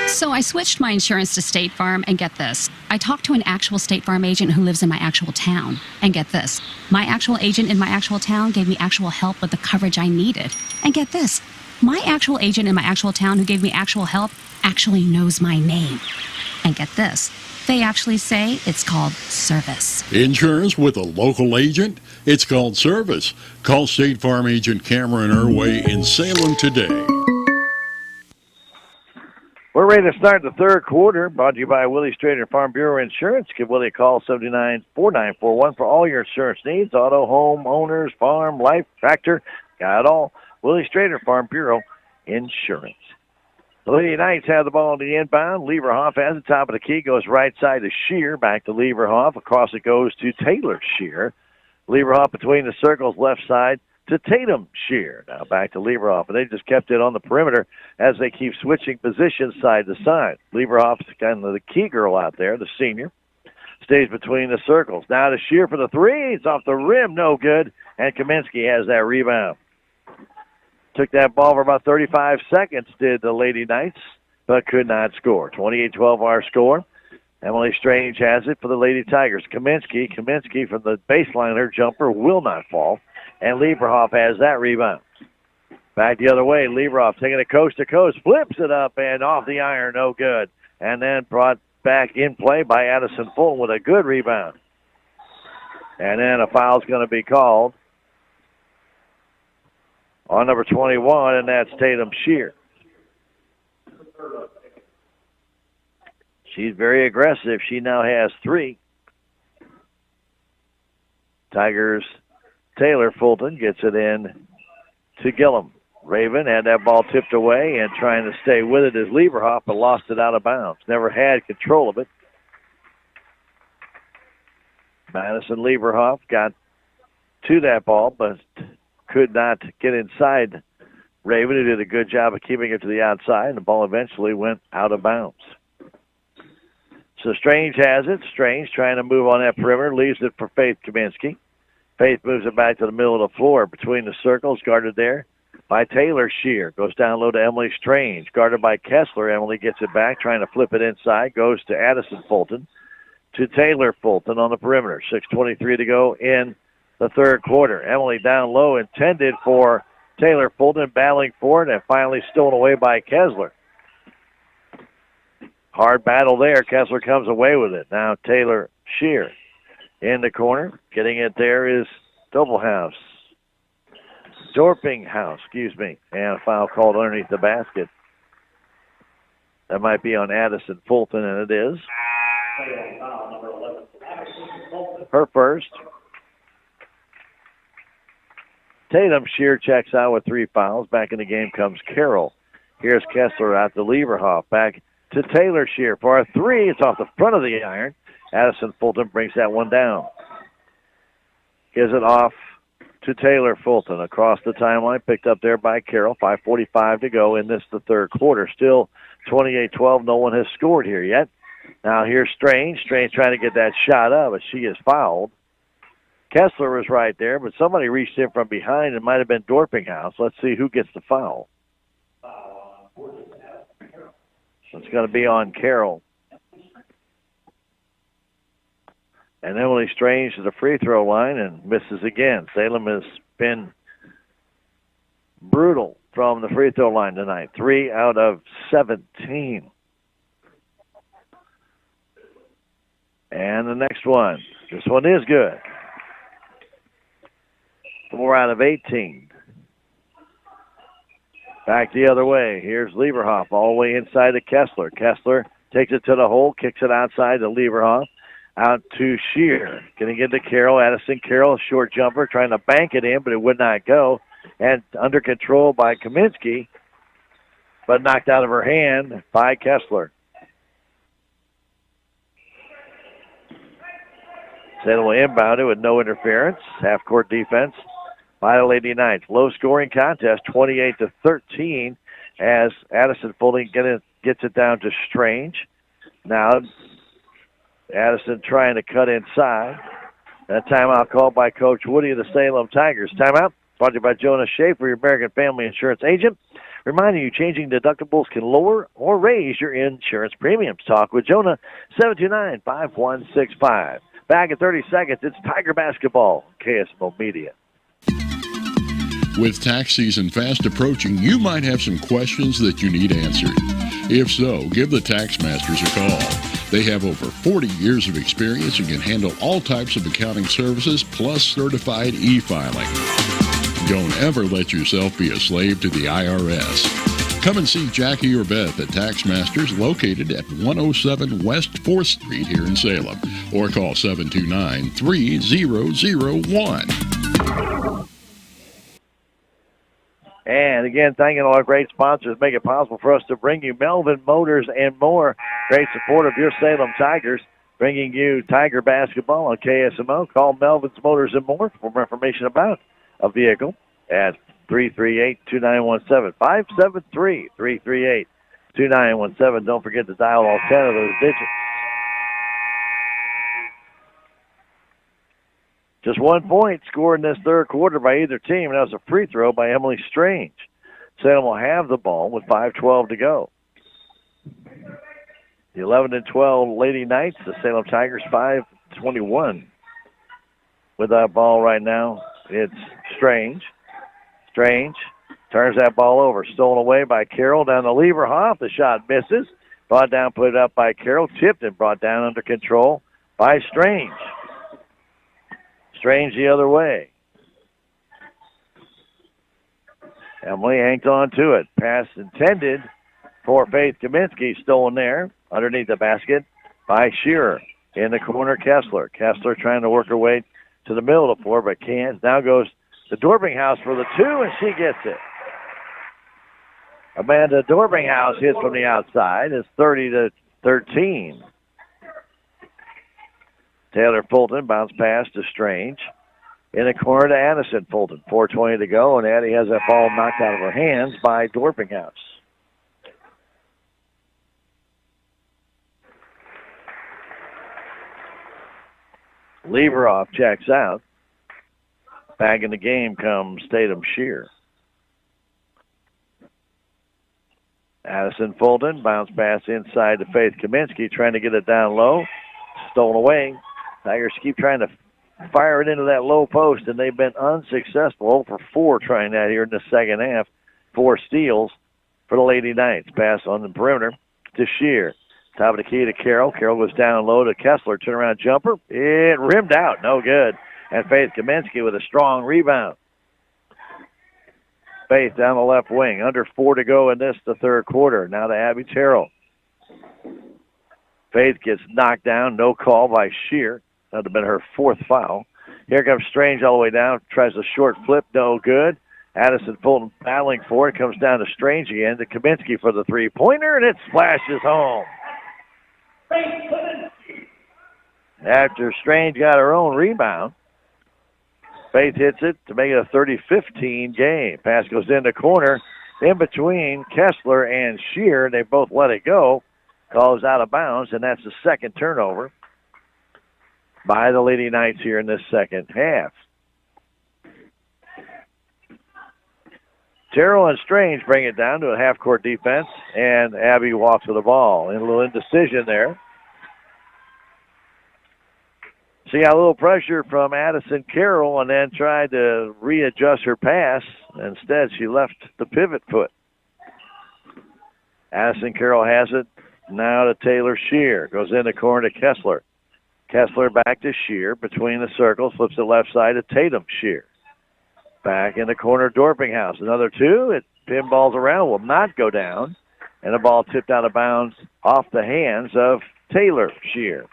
So I switched my insurance to State Farm, and get this. I talked to an actual State Farm agent who lives in my actual town. And get this. My actual agent in my actual town gave me actual help with the coverage I needed. And get this. My actual agent in my actual town who gave me actual help actually knows my name. And get this. They actually say it's called service. Insurance with a local agent? It's called service. Call State Farm agent Cameron Irway in Salem today. We're ready to start the third quarter, brought to you by Willie Strader Farm Bureau Insurance. Give Willie a call, 79-4941, for all your insurance needs, auto, home, owners, farm, life, tractor, got it all. Willie Strader Farm Bureau Insurance. The Lady Knights have the ball in the inbound. Leverhoff has the top of the key, goes right side to Shear, back to Leverhoff. Across it goes to Taylor Shear. Leverhoff between the circles, left side to Tatum Shear. Now back to Leverhoff, and they just kept it on the perimeter as they keep switching positions side to side. Leverhoff's kind of the key girl out there, the senior. Stays between the circles. Now to Shear for the three. It's off the rim, no good. And Kaminsky has that rebound. Took that ball for about 35 seconds, did the Lady Knights, but could not score. 28-12 our score. Emily Strange has it for the Lady Tigers. Kaminsky from the baseline, her jumper will not fall. And Leverhoff has that rebound. Back the other way, Leverhoff taking it coast to coast, flips it up and off the iron, no good. And then brought back in play by Addison Fulton with a good rebound. And then a foul's going to be called on number 21, and that's Tatum Shear. She's very aggressive. She now has 3. Tigers, Taylor Fulton gets it in to Gillum. Raven had that ball tipped away and trying to stay with it as Lieberhoff, but lost it out of bounds. Never had control of it. Madison Lieberhoff got to that ball, but could not get inside Raven, who did a good job of keeping it to the outside, and the ball eventually went out of bounds. So Strange has it. Strange trying to move on that perimeter, leaves it for Faith Kaminsky. Faith moves it back to the middle of the floor between the circles, guarded there by Taylor Shear. Goes down low to Emily Strange, guarded by Kessler. Emily gets it back, trying to flip it inside, goes to Addison Fulton, to Taylor Fulton on the perimeter. 6:23 to go in the third quarter. Emily down low, intended for Taylor Fulton, battling for it, and finally stolen away by Kessler. Hard battle there. Kessler comes away with it. Now Taylor Shear in the corner. Getting it there is Dorpinghouse, and a foul called underneath the basket. That might be on Addison Fulton, and it is. Her first. Tatum Shear checks out with 3 fouls. Back in the game comes Carroll. Here's Kessler out to Lieberhoff. Back to Taylor Shear for a 3. It's off the front of the iron. Addison Fulton brings that one down. Gives it off to Taylor Fulton across the timeline. Picked up there by Carroll. 5:45 to go in this, the third quarter. Still 28-12. No one has scored here yet. Now here's Strange. Strange trying to get that shot up, but she is fouled. Kessler was right there, but somebody reached in from behind. It might have been Dorpinghouse. Let's see who gets the foul. It's going to be on Carroll. And Emily Strange to the free throw line and misses again. Salem has been brutal from the free throw line tonight. 3 out of 17. And the next one. This one is good. 4 out of 18. Back the other way. Here's Lieberhoff all the way inside to Kessler. Kessler takes it to the hole, kicks it outside to Lieberhoff. Out to Shear. Getting into Carroll. Addison Carroll, short jumper, trying to bank it in, but it would not go. And under control by Kaminsky, but knocked out of her hand by Kessler. Salem will inbound it with no interference. Half-court defense by the Lady Knights. Low-scoring contest, 28-13, as Addison Fulton gets it down to Strange. Now Addison trying to cut inside. That timeout called by Coach Woody of the Salem Tigers. Timeout brought to you by Jonah Schaefer, your American Family Insurance agent. Reminding you, changing deductibles can lower or raise your insurance premiums. Talk with Jonah, 729-5165. Back in 30 seconds, it's Tiger basketball, KSMO Media. With tax season fast approaching, you might have some questions that you need answered. If so, give the Tax Masters a call. They have over 40 years of experience and can handle all types of accounting services plus certified e-filing. Don't ever let yourself be a slave to the IRS. Come and see Jackie or Beth at Tax Masters, located at 107 West 4th Street here in Salem, or call 729-3001. And again, thanking all our great sponsors, make it possible for us to bring you Melvin Motors and more. Great support of your Salem Tigers, bringing you Tiger basketball on KSMO. Call Melvin's Motors and more for more information about a vehicle at 338-2917, 573-338-2917. Don't forget to dial all 10 of those digits. Just 1 point scored in this third quarter by either team, and that was a free throw by Emily Strange. Salem will have the ball with 5:12 to go. The 11-12 Lady Knights, the Salem Tigers, 5:21. With that ball right now, it's Strange. Strange turns that ball over. Stolen away by Carroll down to Lieberhoff. The shot misses. Brought down, put it up by Carroll. Tipped and brought down under control by Strange. Strange the other way. Emily hangs on to it. Pass intended for Faith Kaminsky. Stolen there underneath the basket by Shearer. In the corner, Kessler. Kessler trying to work her way to the middle of the floor, but can't. Now goes to Dorbinghaus for the two, and she gets it. Amanda Dorbinghaus hits from the outside. It's 30-13. Taylor Fulton bounce pass to Strange. In the corner to Addison Fulton. 4:20 to go, and Addie has that ball knocked out of her hands by Dorbinghaus. Lieberoff checks out. Back in the game comes Tatum Shear. Addison Fulton, bounce pass inside to Faith Kaminsky, trying to get it down low. Stolen away. Tigers keep trying to fire it into that low post, and they've been unsuccessful. 0 for 4 trying that here in the second half. 4 steals for the Lady Knights. Pass on the perimeter to Shear. Top of the key to Carroll. Carroll goes down low to Kessler. Turnaround jumper. It rimmed out. No good. And Faith Kaminsky with a strong rebound. Faith down the left wing. Under 4 to go in the third quarter. Now to Abby Terrell. Faith gets knocked down. No call by Shear. That would have been her 4th foul. Here comes Strange all the way down. Tries a short flip. No good. Addison Fulton battling for it. Comes down to Strange again. To Kaminsky for the three-pointer. And it splashes home. After Strange got her own rebound, Faith hits it to make it a 30-15 game. Pass goes in the corner. In between Kessler and Shear. They both let it go. Calls out of bounds, and that's the second turnover by the Lady Knights here in this second half. Terrell and Strange bring it down to a half-court defense, and Abby walks with the ball. And a little indecision there. She got a little pressure from Addison Carroll and then tried to readjust her pass. Instead, she left the pivot foot. Addison Carroll has it. Now to Taylor Shear. Goes in the corner to Kessler. Kessler back to Shear. Between the circles. Flips the left side to Tatum Shear. Back in the corner, Dorpinghouse. Another two. It pinballs around. Will not go down. And the ball tipped out of bounds off the hands of Taylor Shear.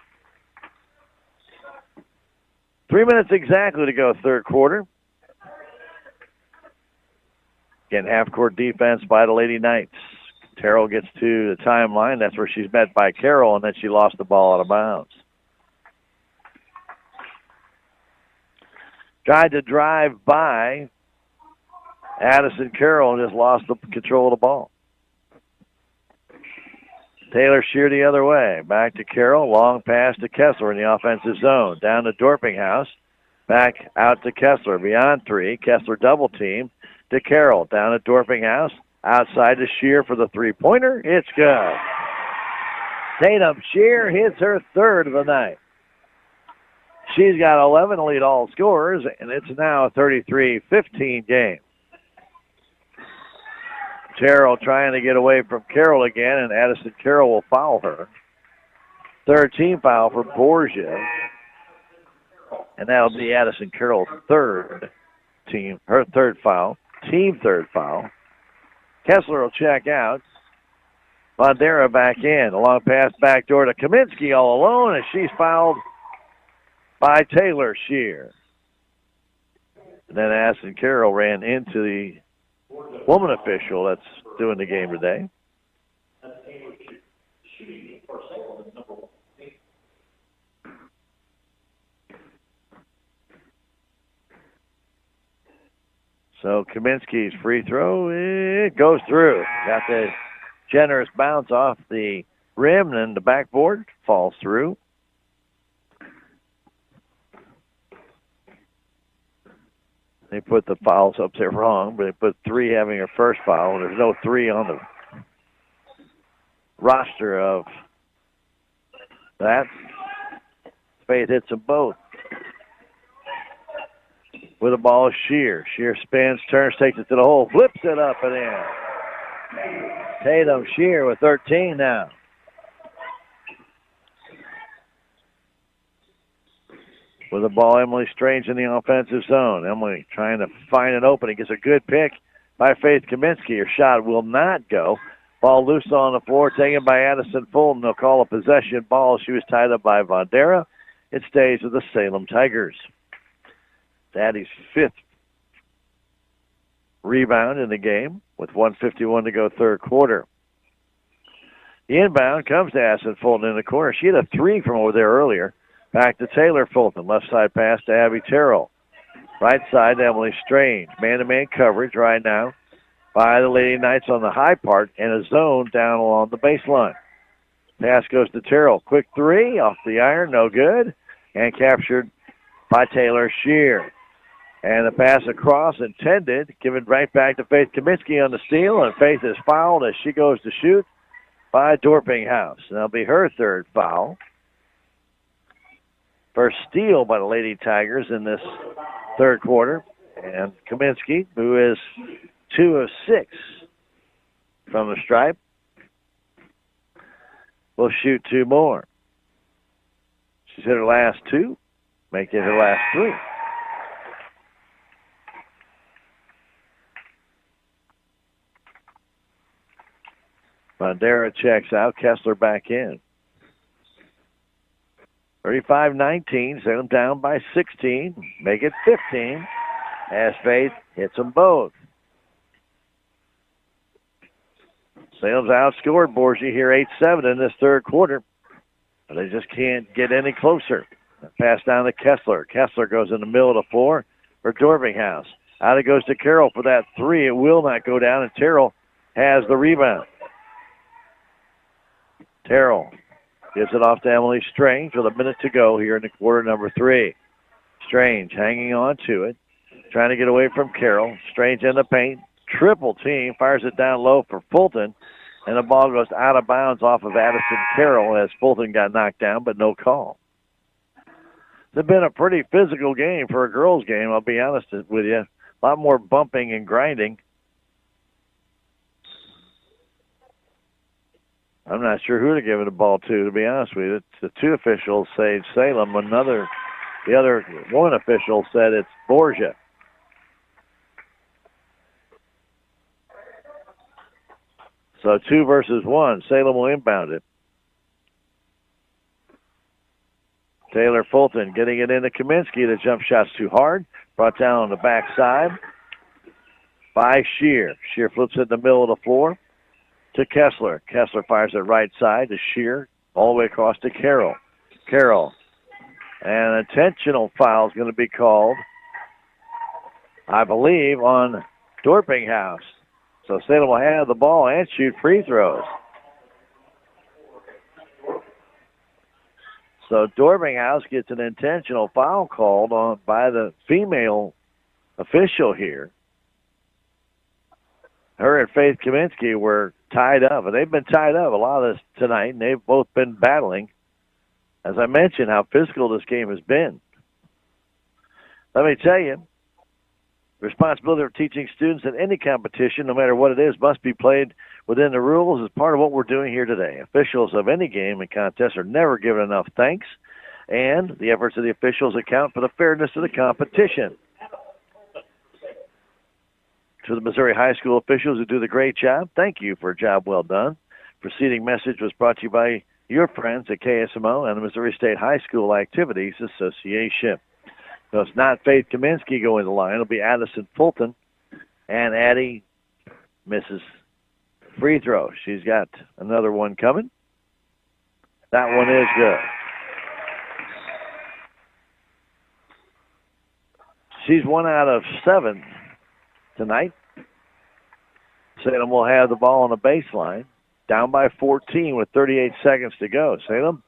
3 minutes exactly to go third quarter. Again, half-court defense by the Lady Knights. Terrell gets to the timeline. That's where she's met by Carroll, and then she lost the ball out of bounds. Tried to drive by Addison Carroll and just lost the control of the ball. Taylor Shear the other way. Back to Carroll. Long pass to Kessler in the offensive zone. Down to Dorpinghouse. Back out to Kessler. Beyond 3. Kessler double team to Carroll. Down to Dorpinghouse. Outside to Shear for the three-pointer. It's good. Tatum Shear hits her third of the night. She's got 11 to lead all scorers, and it's now a 33-15 game. Terrell trying to get away from Carroll again, and Addison Carroll will foul her. Third team foul for Borgia. And that'll be Addison Carroll's her third foul, team third foul. Kessler will check out. Bandera back in. A long pass back door to Kaminsky all alone, and she's fouled by Taylor Shear. And then Addison Carroll ran into the woman official that's doing the game today. So Kaminsky's free throw, it goes through. Got the generous bounce off the rim, and the backboard falls through. They put the fouls up there wrong, but they put 3 having her first foul. There's no 3 on the roster of that. Faith hits them both. With the ball, Shear. Shear spins, turns, takes it to the hole, flips it up and in. Tatum Shear with 13 now. With the ball, Emily Strange in the offensive zone. Emily trying to find an opening. Gets a good pick by Faith Kaminsky. Her shot will not go. Ball loose on the floor, taken by Addison Fulton. They'll call a possession ball. She was tied up by Vandera. It stays with the Salem Tigers. Daddy's 5th rebound in the game with 1:51 to go third quarter. The inbound comes to Addison Fulton in the corner. She had a 3 from over there earlier. Back to Taylor Fulton. Left side pass to Abby Terrell. Right side to Emily Strange. Man-to-man coverage right now by the Lady Knights on the high part and a zone down along the baseline. Pass goes to Terrell. Quick 3 off the iron, no good. And captured by Taylor Shear. And the pass across intended, given right back to Faith Kaminsky on the steal, and Faith is fouled as she goes to shoot by Dorpinghouse. That'll be her 3rd foul. First steal by the Lady Tigers in this third quarter. And Kaminsky, who is 2 of 6 from the stripe, will shoot 2 more. She's hit her last 2, make it her last 3. Bandera checks out. Kessler back in. 35-19. Salem down by 16. Make it 15 as Faith hits them both. Salem's outscored Borgia here 8-7 in this third quarter. But they just can't get any closer. Pass down to Kessler. Kessler goes in the middle of the floor for Dorpinghouse. Out it goes to Carroll for that 3. It will not go down, and Terrell has the rebound. Terrell gives it off to Emily Strange with a minute to go here in the quarter number 3. Strange hanging on to it, trying to get away from Carroll. Strange in the paint, triple team, fires it down low for Fulton, and the ball goes out of bounds off of Addison Carroll as Fulton got knocked down, but no call. It's been a pretty physical game for a girls' game, I'll be honest with you. A lot more bumping and grinding. I'm not sure who to give it the ball to be honest with you. The 2 officials say Salem. The other 1 official said it's Borgia. So 2 versus 1. Salem will inbound it. Taylor Fulton getting it into Kaminsky. The jump shot's too hard. Brought down on the backside by Shear. Shear flips it in the middle of the floor to Kessler. Kessler fires it right side to Shear, all the way across to Carroll. Carroll. And an intentional foul is going to be called, I believe, on Dorpinghouse. So Salem will have the ball and shoot free throws. So Dorpinghouse gets an intentional foul called on by the female official here. Her and Faith Kaminsky were tied up, and they've been tied up a lot of this tonight, and they've both been battling. As I mentioned, how physical this game has been. Let me tell you, the responsibility of teaching students in any competition, no matter what it is, must be played within the rules as part of what we're doing here today. Officials of any game and contest are never given enough thanks, and the efforts of the officials account for the fairness of the competition. To the Missouri high school officials who do the great job, thank you for a job well done. Preceding message was brought to you by your friends at KSMO and the Missouri State High School Activities Association. So it's not Faith Kaminsky going to the line. It'll be Addison Fulton, and Addie misses free throw. She's got another one coming. That one is good. She's 1 out of 7 tonight. Salem will have the ball on the baseline, down by 14 with 38 seconds to go. Salem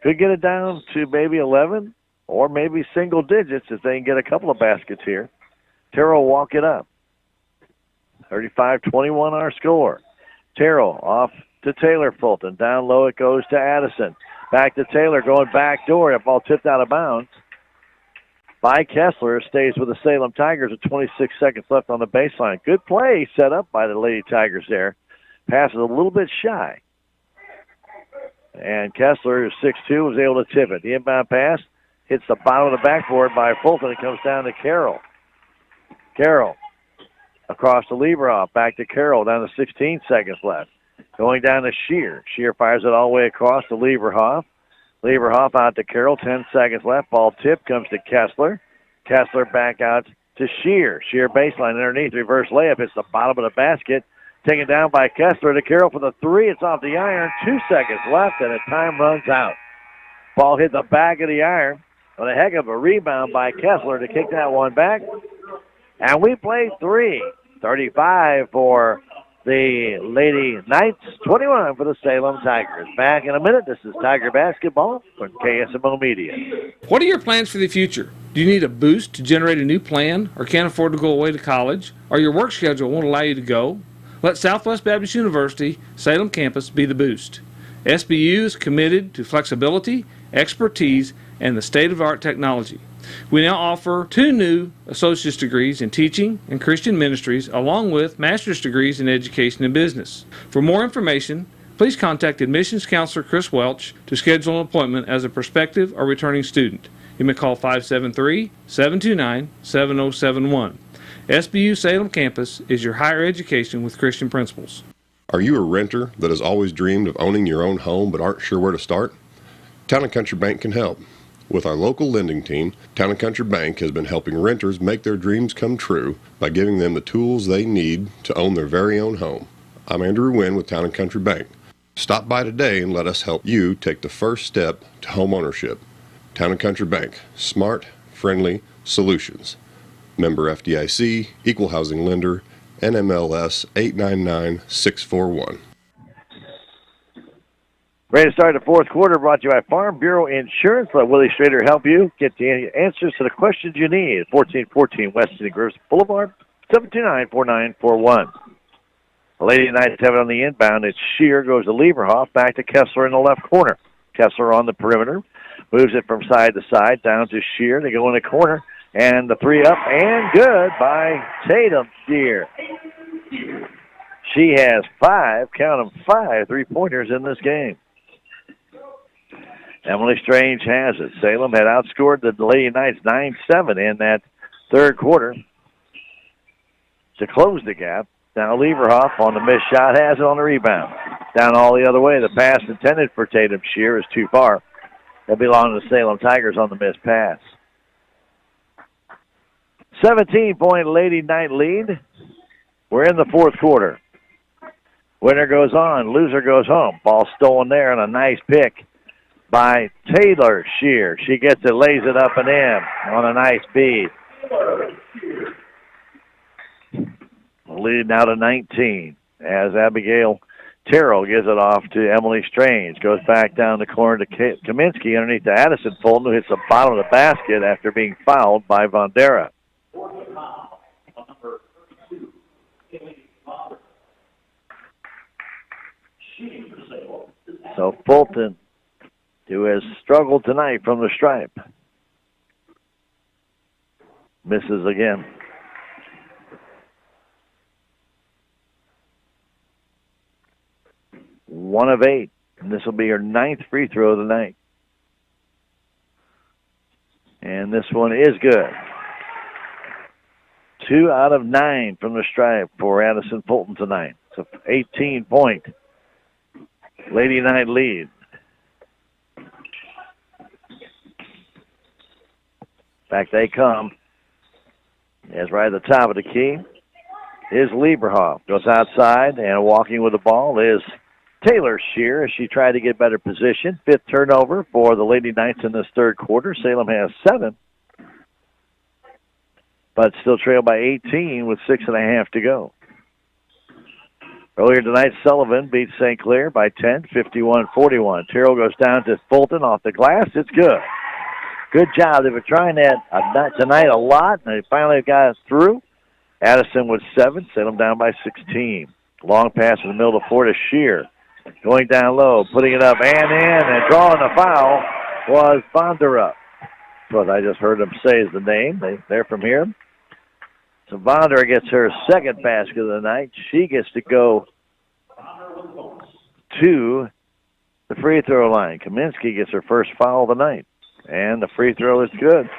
could get it down to maybe 11 or maybe single digits if they can get a couple of baskets here. Terrell will walk it up. 35-21 our score. Terrell off to Taylor Fulton. Down low it goes to Addison. Back to Taylor going back door. That ball tipped out of bounds by Kessler. Stays with the Salem Tigers with 26 seconds left on the baseline. Good play set up by the Lady Tigers there. Pass is a little bit shy. And Kessler, who's 6'2", was able to tip it. The inbound pass hits the bottom of the backboard by Fulton. It comes down to Carroll. Carroll across to Lieberoff. Back to Carroll. Down to 16 seconds left. Going down to Shear. Shear fires it all the way across to Lieberhoff. Lieberhoff out to Carroll. 10 seconds left. Ball tip comes to Kessler. Kessler back out to Shear. Shear baseline underneath. Reverse layup. It's the bottom of the basket. Taken down by Kessler to Carroll for the three. It's off the iron. 2 seconds left, and the time runs out. Ball hit the back of the iron. But a heck of a rebound by Kessler to kick that one back. And we play 3:35 for the Lady Knights, 21 for the Salem Tigers. Back in a minute. This is Tiger Basketball from KSMO Media. What are your plans for the future? Do you need a boost to generate a new plan or can't afford to go away to college? Or your work schedule won't allow you to go? Let Southwest Baptist University, Salem campus be the boost. SBU is committed to flexibility, expertise, and the state-of-the-art technology. We now offer 2 new associate's degrees in teaching and Christian ministries, along with master's degrees in education and business. For more information, please contact admissions counselor Chris Welch to schedule an appointment as a prospective or returning student. You may call 573-729-7071. SBU Salem campus is your higher education with Christian principles. Are you a renter that has always dreamed of owning your own home but aren't sure where to start? Town & Country Bank can help. With our local lending team, Town & Country Bank has been helping renters make their dreams come true by giving them the tools they need to own their very own home. I'm Andrew Wynn with Town & Country Bank. Stop by today and let us help you take the first step to home ownership. Town & Country Bank. Smart, friendly solutions. Member FDIC, Equal Housing Lender, NMLS 899641. Ready to start the fourth quarter, brought to you by Farm Bureau Insurance. Let Willie Strader help you get the answers to the questions you need. 1414 West City Groves Boulevard, 729-4941. The Lady Knights have it on the inbound. It's Shear, goes to Lieberhoff, back to Kessler in the left corner. Kessler on the perimeter, moves it from side to side, down to Shear. They go in the corner, and the three up, and good by Tatum Shear. She has 5, count them 5, three-pointers in this game. Emily Strange has it. Salem had outscored the Lady Knights 9-7 in that third quarter to close the gap. Now Lieberhoff on the missed shot has it on the rebound. Down all the other way. The pass intended for Tatum Shear is too far. That belongs to Salem Tigers on the missed pass. 17-point Lady Knight lead. We're in the fourth quarter. Winner goes on, loser goes home. Ball stolen there and a nice pick by Taylor Shear. She gets it, lays it up and in on a nice feed. Lead now to 19 as Abigail Terrell gives it off to Emily Strange. Goes back down the corner to Kaminsky underneath to Addison Fulton, who hits the bottom of the basket after being fouled by Vondera. So Fulton, who has struggled tonight from the stripe, misses again. One of 8, and this will be her 9th free throw of the night. And this one is good. 2 out of 9 from the stripe for Addison Fulton tonight. It's an 18-point Lady Knight lead. Back they come. As right at the top of the key is Lieberhoff. Goes outside, and walking with the ball is Taylor Shear as she tried to get better position. 5th turnover for the Lady Knights in this third quarter. Salem has 7, but still trailed by 18 with 6.5 to go. Earlier tonight, Sullivan beat St. Clair by 10, 51-41. Terrell goes down to Fulton off the glass. It's good. Good job. They were trying that tonight a lot, and they finally got it through. Addison with 7, Salem down by 16. Long pass in the middle of the floor to Shear. Going down low, putting it up and in, and drawing the foul was Vondera. What I just heard them say is the name. They're from here. So Vondera gets her second basket of the night. She gets to go to the free throw line. Kaminsky gets her first foul of the night. And the free throw is good.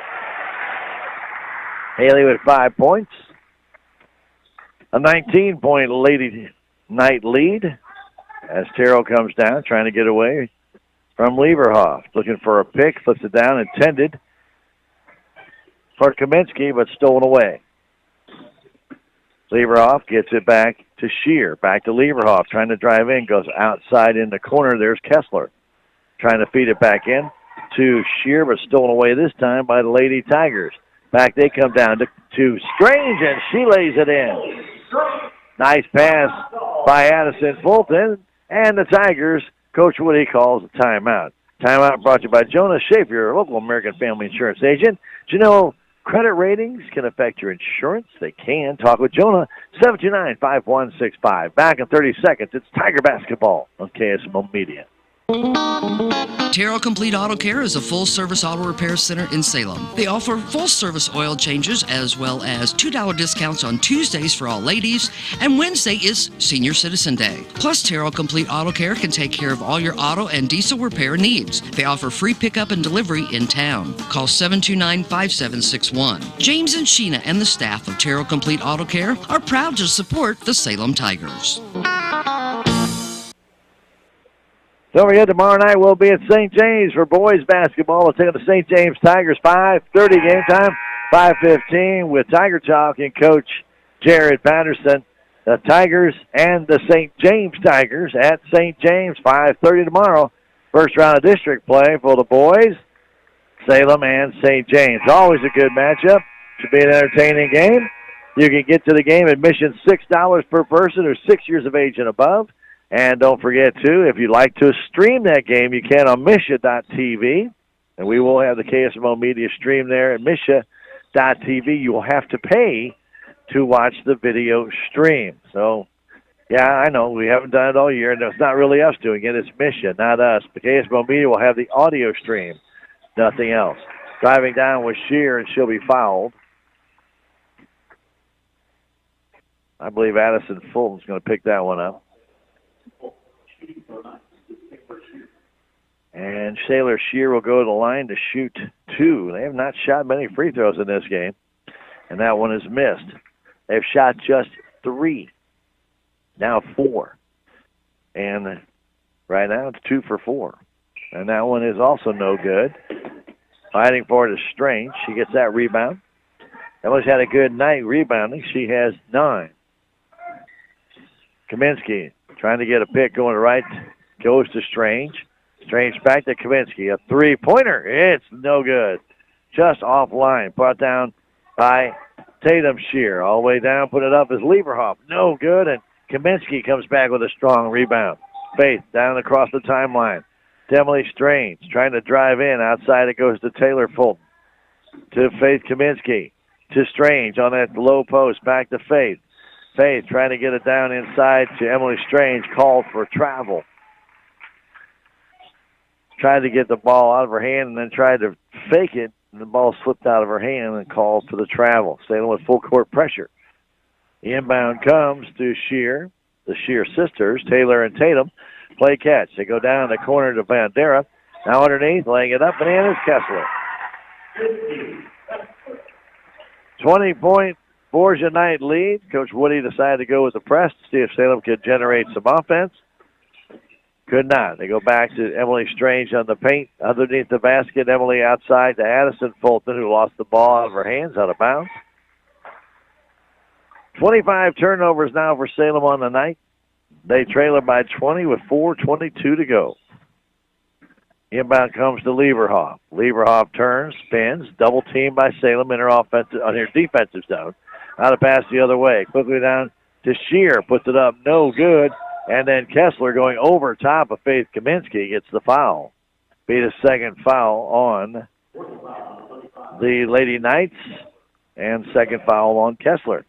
Haley with 5 points. A 19-point Lady Knight lead. as Terrell comes down, trying to get away from Lieberhoff. Looking for a pick, flips it down, intended for Kaminsky, but stolen away. Lieberhoff gets it back to Shear. Back to Lieberhoff, trying to drive in, goes outside in the corner. There's Kessler trying to feed it back in to Shear, but stolen away this time by the Lady Tigers. Back they come down to Strange, and she lays it in. Nice pass by Addison Fulton, and the Tigers, Coach Woody calls a timeout. Timeout brought to you by Jonah Schaefer, your local American Family Insurance agent. Do you know credit ratings can affect your insurance? They can. Talk with Jonah, 729-5165. Back in 30 seconds, it's Tiger basketball on KSMO Media. Terrell Complete Auto Care is a full-service auto repair center in Salem. They offer full-service oil changes as well as $2 discounts on Tuesdays for all ladies, and Wednesday is Senior Citizen Day. Plus, Terrell Complete Auto Care can take care of all your auto and diesel repair needs. They offer free pickup and delivery in town. Call 729-5761. James and Sheena and the staff of Terrell Complete Auto Care are proud to support the Salem Tigers. Don't forget, tomorrow night we'll be at St. James for boys basketball. We'll take on the St. James Tigers, 5:30 game time, 5:15 with Tiger Talk and Coach Jared Patterson. The Tigers and the St. James Tigers at St. James, 5:30 tomorrow. First round of district play for the boys, Salem and St. James. Always a good matchup. Should be an entertaining game. You can get to the game. Admission $6 per person or 6 years of age and above. And don't forget, too, if you'd like to stream that game, you can on Misha.tv. And we will have the KSMO Media stream there at Misha.tv. You will have to pay to watch the video stream. So, yeah, I know, we haven't done it all year, and it's not really us doing it. It's Misha, not us. The KSMO Media will have the audio stream, nothing else. Driving down with Shear, and she'll be fouled. I believe Addison Fulton's going to pick that one up. And Sailor Shear will go to the line to shoot 2. They have not shot many free throws in this game, and that one is missed. They've shot just 3, now 4. And right now it's 2 for 4. And that one is also no good. Fighting for it is Strange. She gets that rebound. Emily's had a good night rebounding. She has 9. Kaminsky trying to get a pick going to right, goes to Strange. Strange back to Kaminsky. A three-pointer. It's no good. Just offline. Brought down by Tatum Shear. All the way down, put it up as Lieberhoff. No good, and Kaminsky comes back with a strong rebound. Faith down across the timeline. To Emily Strange. Trying to drive in. Outside it goes to Taylor Fulton. To Faith Kaminsky. To Strange on that low post. Back to Faith. Faith trying to get it down inside to Emily Strange, called for travel. Tried to get the ball out of her hand and then tried to fake it, and the ball slipped out of her hand and called for the travel. Salem with full court pressure. The inbound comes to Shear. The Shear sisters, Taylor and Tatum, play catch. They go down the corner to Bandera. Now underneath, laying it up, and in is Kessler. 20-point Borgia night lead. Coach Woody decided to go with the press to see if Salem could generate some offense. Could not. They go back to Emily Strange on the paint. Underneath the basket, Emily outside to Addison Fulton, who lost the ball out of her hands, out of bounds. 25 turnovers now for Salem on the night. They trail it by 20 with 4:22 to go. Inbound comes to Lieberhoff. Lieberhoff turns, spins, double teamed by Salem in her defensive zone. Out of pass the other way. Quickly down to Shear. Puts it up. No good. And then Kessler going over top of Faith Kaminsky gets the foul. Be the second foul on the Lady Knights. And second foul on Kessler.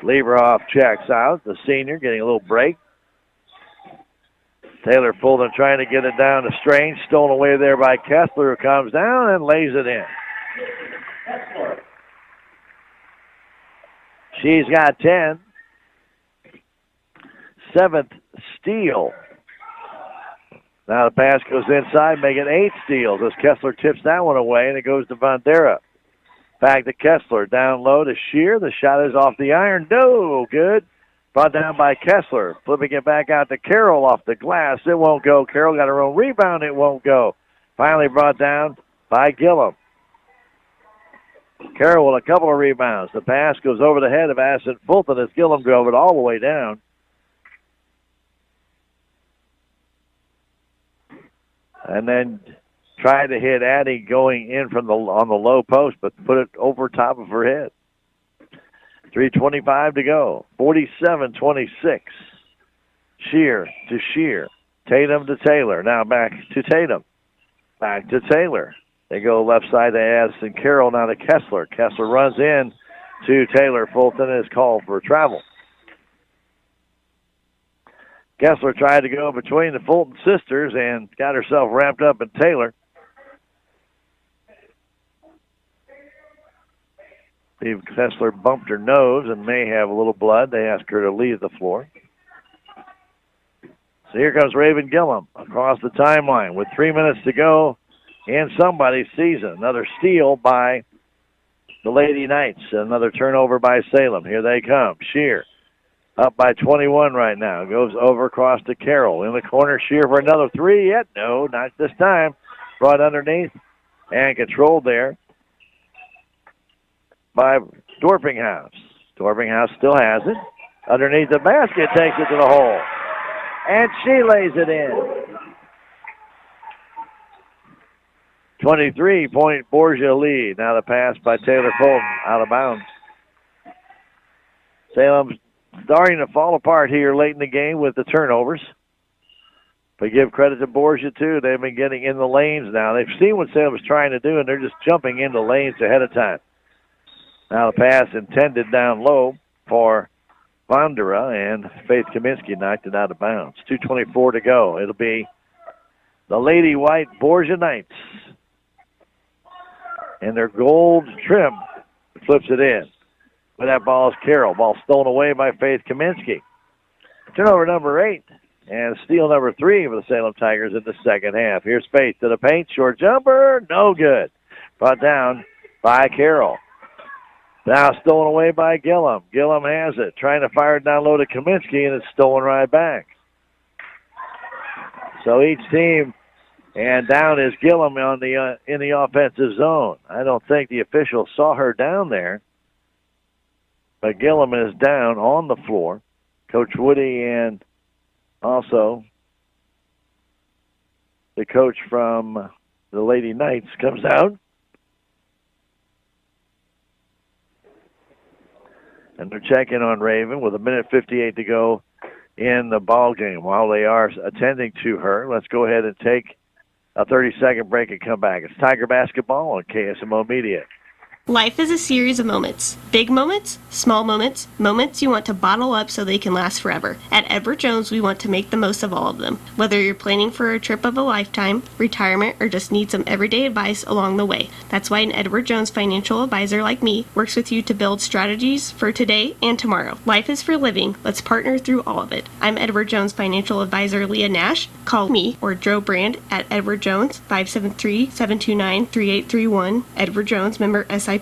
Lieberhoff checks out. The senior getting a little break. Taylor Fulton trying to get it down to Strange. Stolen away there by Kessler, who comes down and lays it in. She's got 10. 7th steal Now the pass goes inside, making 8 steals as Kessler tips that one away, and it goes to Bandera. Back to Kessler, down low to Shear. The shot is off the iron. No good. Brought down by Kessler. Flipping it back out to Carroll off the glass. It won't go. Carroll got her own rebound. It won't go. Finally brought down by Gillum. Carroll with a couple of rebounds. The pass goes over the head of Asset Fulton as Gillum drove it all the way down. And then tried to hit Addie going in from on the low post, but put it over top of her head. 3:25 to go. 47-26. Shear to Shear. Tatum to Taylor. Now back to Tatum. Back to Taylor. They go left side to Addison Carroll. Now to Kessler. Kessler runs in to Taylor. Fulton is called for travel. Kessler tried to go between the Fulton sisters and got herself wrapped up in Taylor. Steve Kessler bumped her nose and may have a little blood. They asked her to leave the floor. So here comes Raven Gillum across the timeline with 3 minutes to go in somebody's season. Another steal by the Lady Knights. Another turnover by Salem. Here they come. Shear up by 21 right now. Goes over across to Carroll. In the corner, Shear for another 3 yet. No, not this time. Brought underneath and controlled there by Dorpinghouse. Dorpinghouse still has it. Underneath the basket, takes it to the hole. And she lays it in. 23-point Borgia lead. Now the pass by Taylor Fulton out of bounds. Salem's starting to fall apart here late in the game with the turnovers. But give credit to Borgia, too. They've been getting in the lanes now. They've seen what Salem's trying to do, and they're just jumping into lanes ahead of time. Now the pass intended down low for Vondera, and Faith Kaminsky knocked it out of bounds. 2:24 to go. It'll be the Lady White Borgia Knights. And their gold trim flips it in. But that ball is Carroll. Ball stolen away by Faith Kaminsky. Turnover number 8. And steal number 3 for the Salem Tigers in the second half. Here's Faith to the paint. Short jumper. No good. Brought down by Carroll. Now stolen away by Gillum. Gillum has it. Trying to fire it down low to Kaminsky, and it's stolen right back. So each team, and down is Gillum on the in the offensive zone. I don't think the officials saw her down there. But Gillum is down on the floor. Coach Woody and also the coach from the Lady Knights comes out. And they're checking on Raven with 1:58 to go in the ball game. While they are attending to her, let's go ahead and take a 30-second break and come back. It's Tiger Basketball on KSMO Media. Life is a series of moments. Big moments, small moments, moments you want to bottle up so they can last forever. At Edward Jones, we want to make the most of all of them. Whether you're planning for a trip of a lifetime, retirement, or just need some everyday advice along the way. That's why an Edward Jones financial advisor like me works with you to build strategies for today and tomorrow. Life is for living. Let's partner through all of it. I'm Edward Jones financial advisor Leah Nash. Call me or Joe Brand at Edward Jones, 573-729-3831. Edward Jones, member SIPC.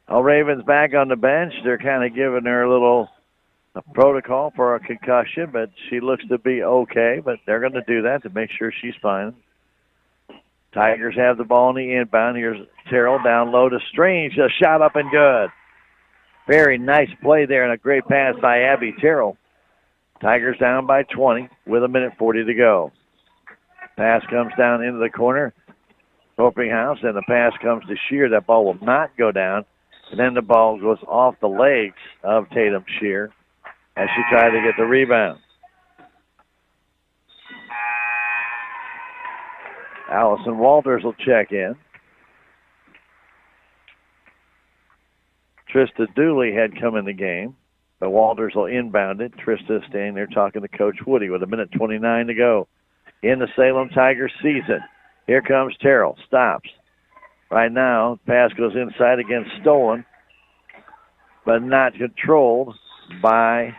All Ravens back on the bench. They're kind of giving her a little protocol for a concussion, but she looks to be okay. But they're going to do that to make sure she's fine. Tigers have the ball in the inbound. Here's Terrell down low to Strange. A shot up and good. Very nice play there and a great pass by Abby Terrell. Tigers down by 20 with 1:40 to go. Pass comes down into the corner. House, and the pass comes to Shear. That ball will not go down. And then the ball goes off the legs of Tatum Shear as she tried to get the rebound. Allison Walters will check in. Trista Dooley had come in the game, but Walters will inbound it. Trista staying there talking to Coach Woody with 1:29 to go in the Salem Tigers season. Here comes Terrell. Stops. Right now, pass goes inside again, stolen, but not controlled by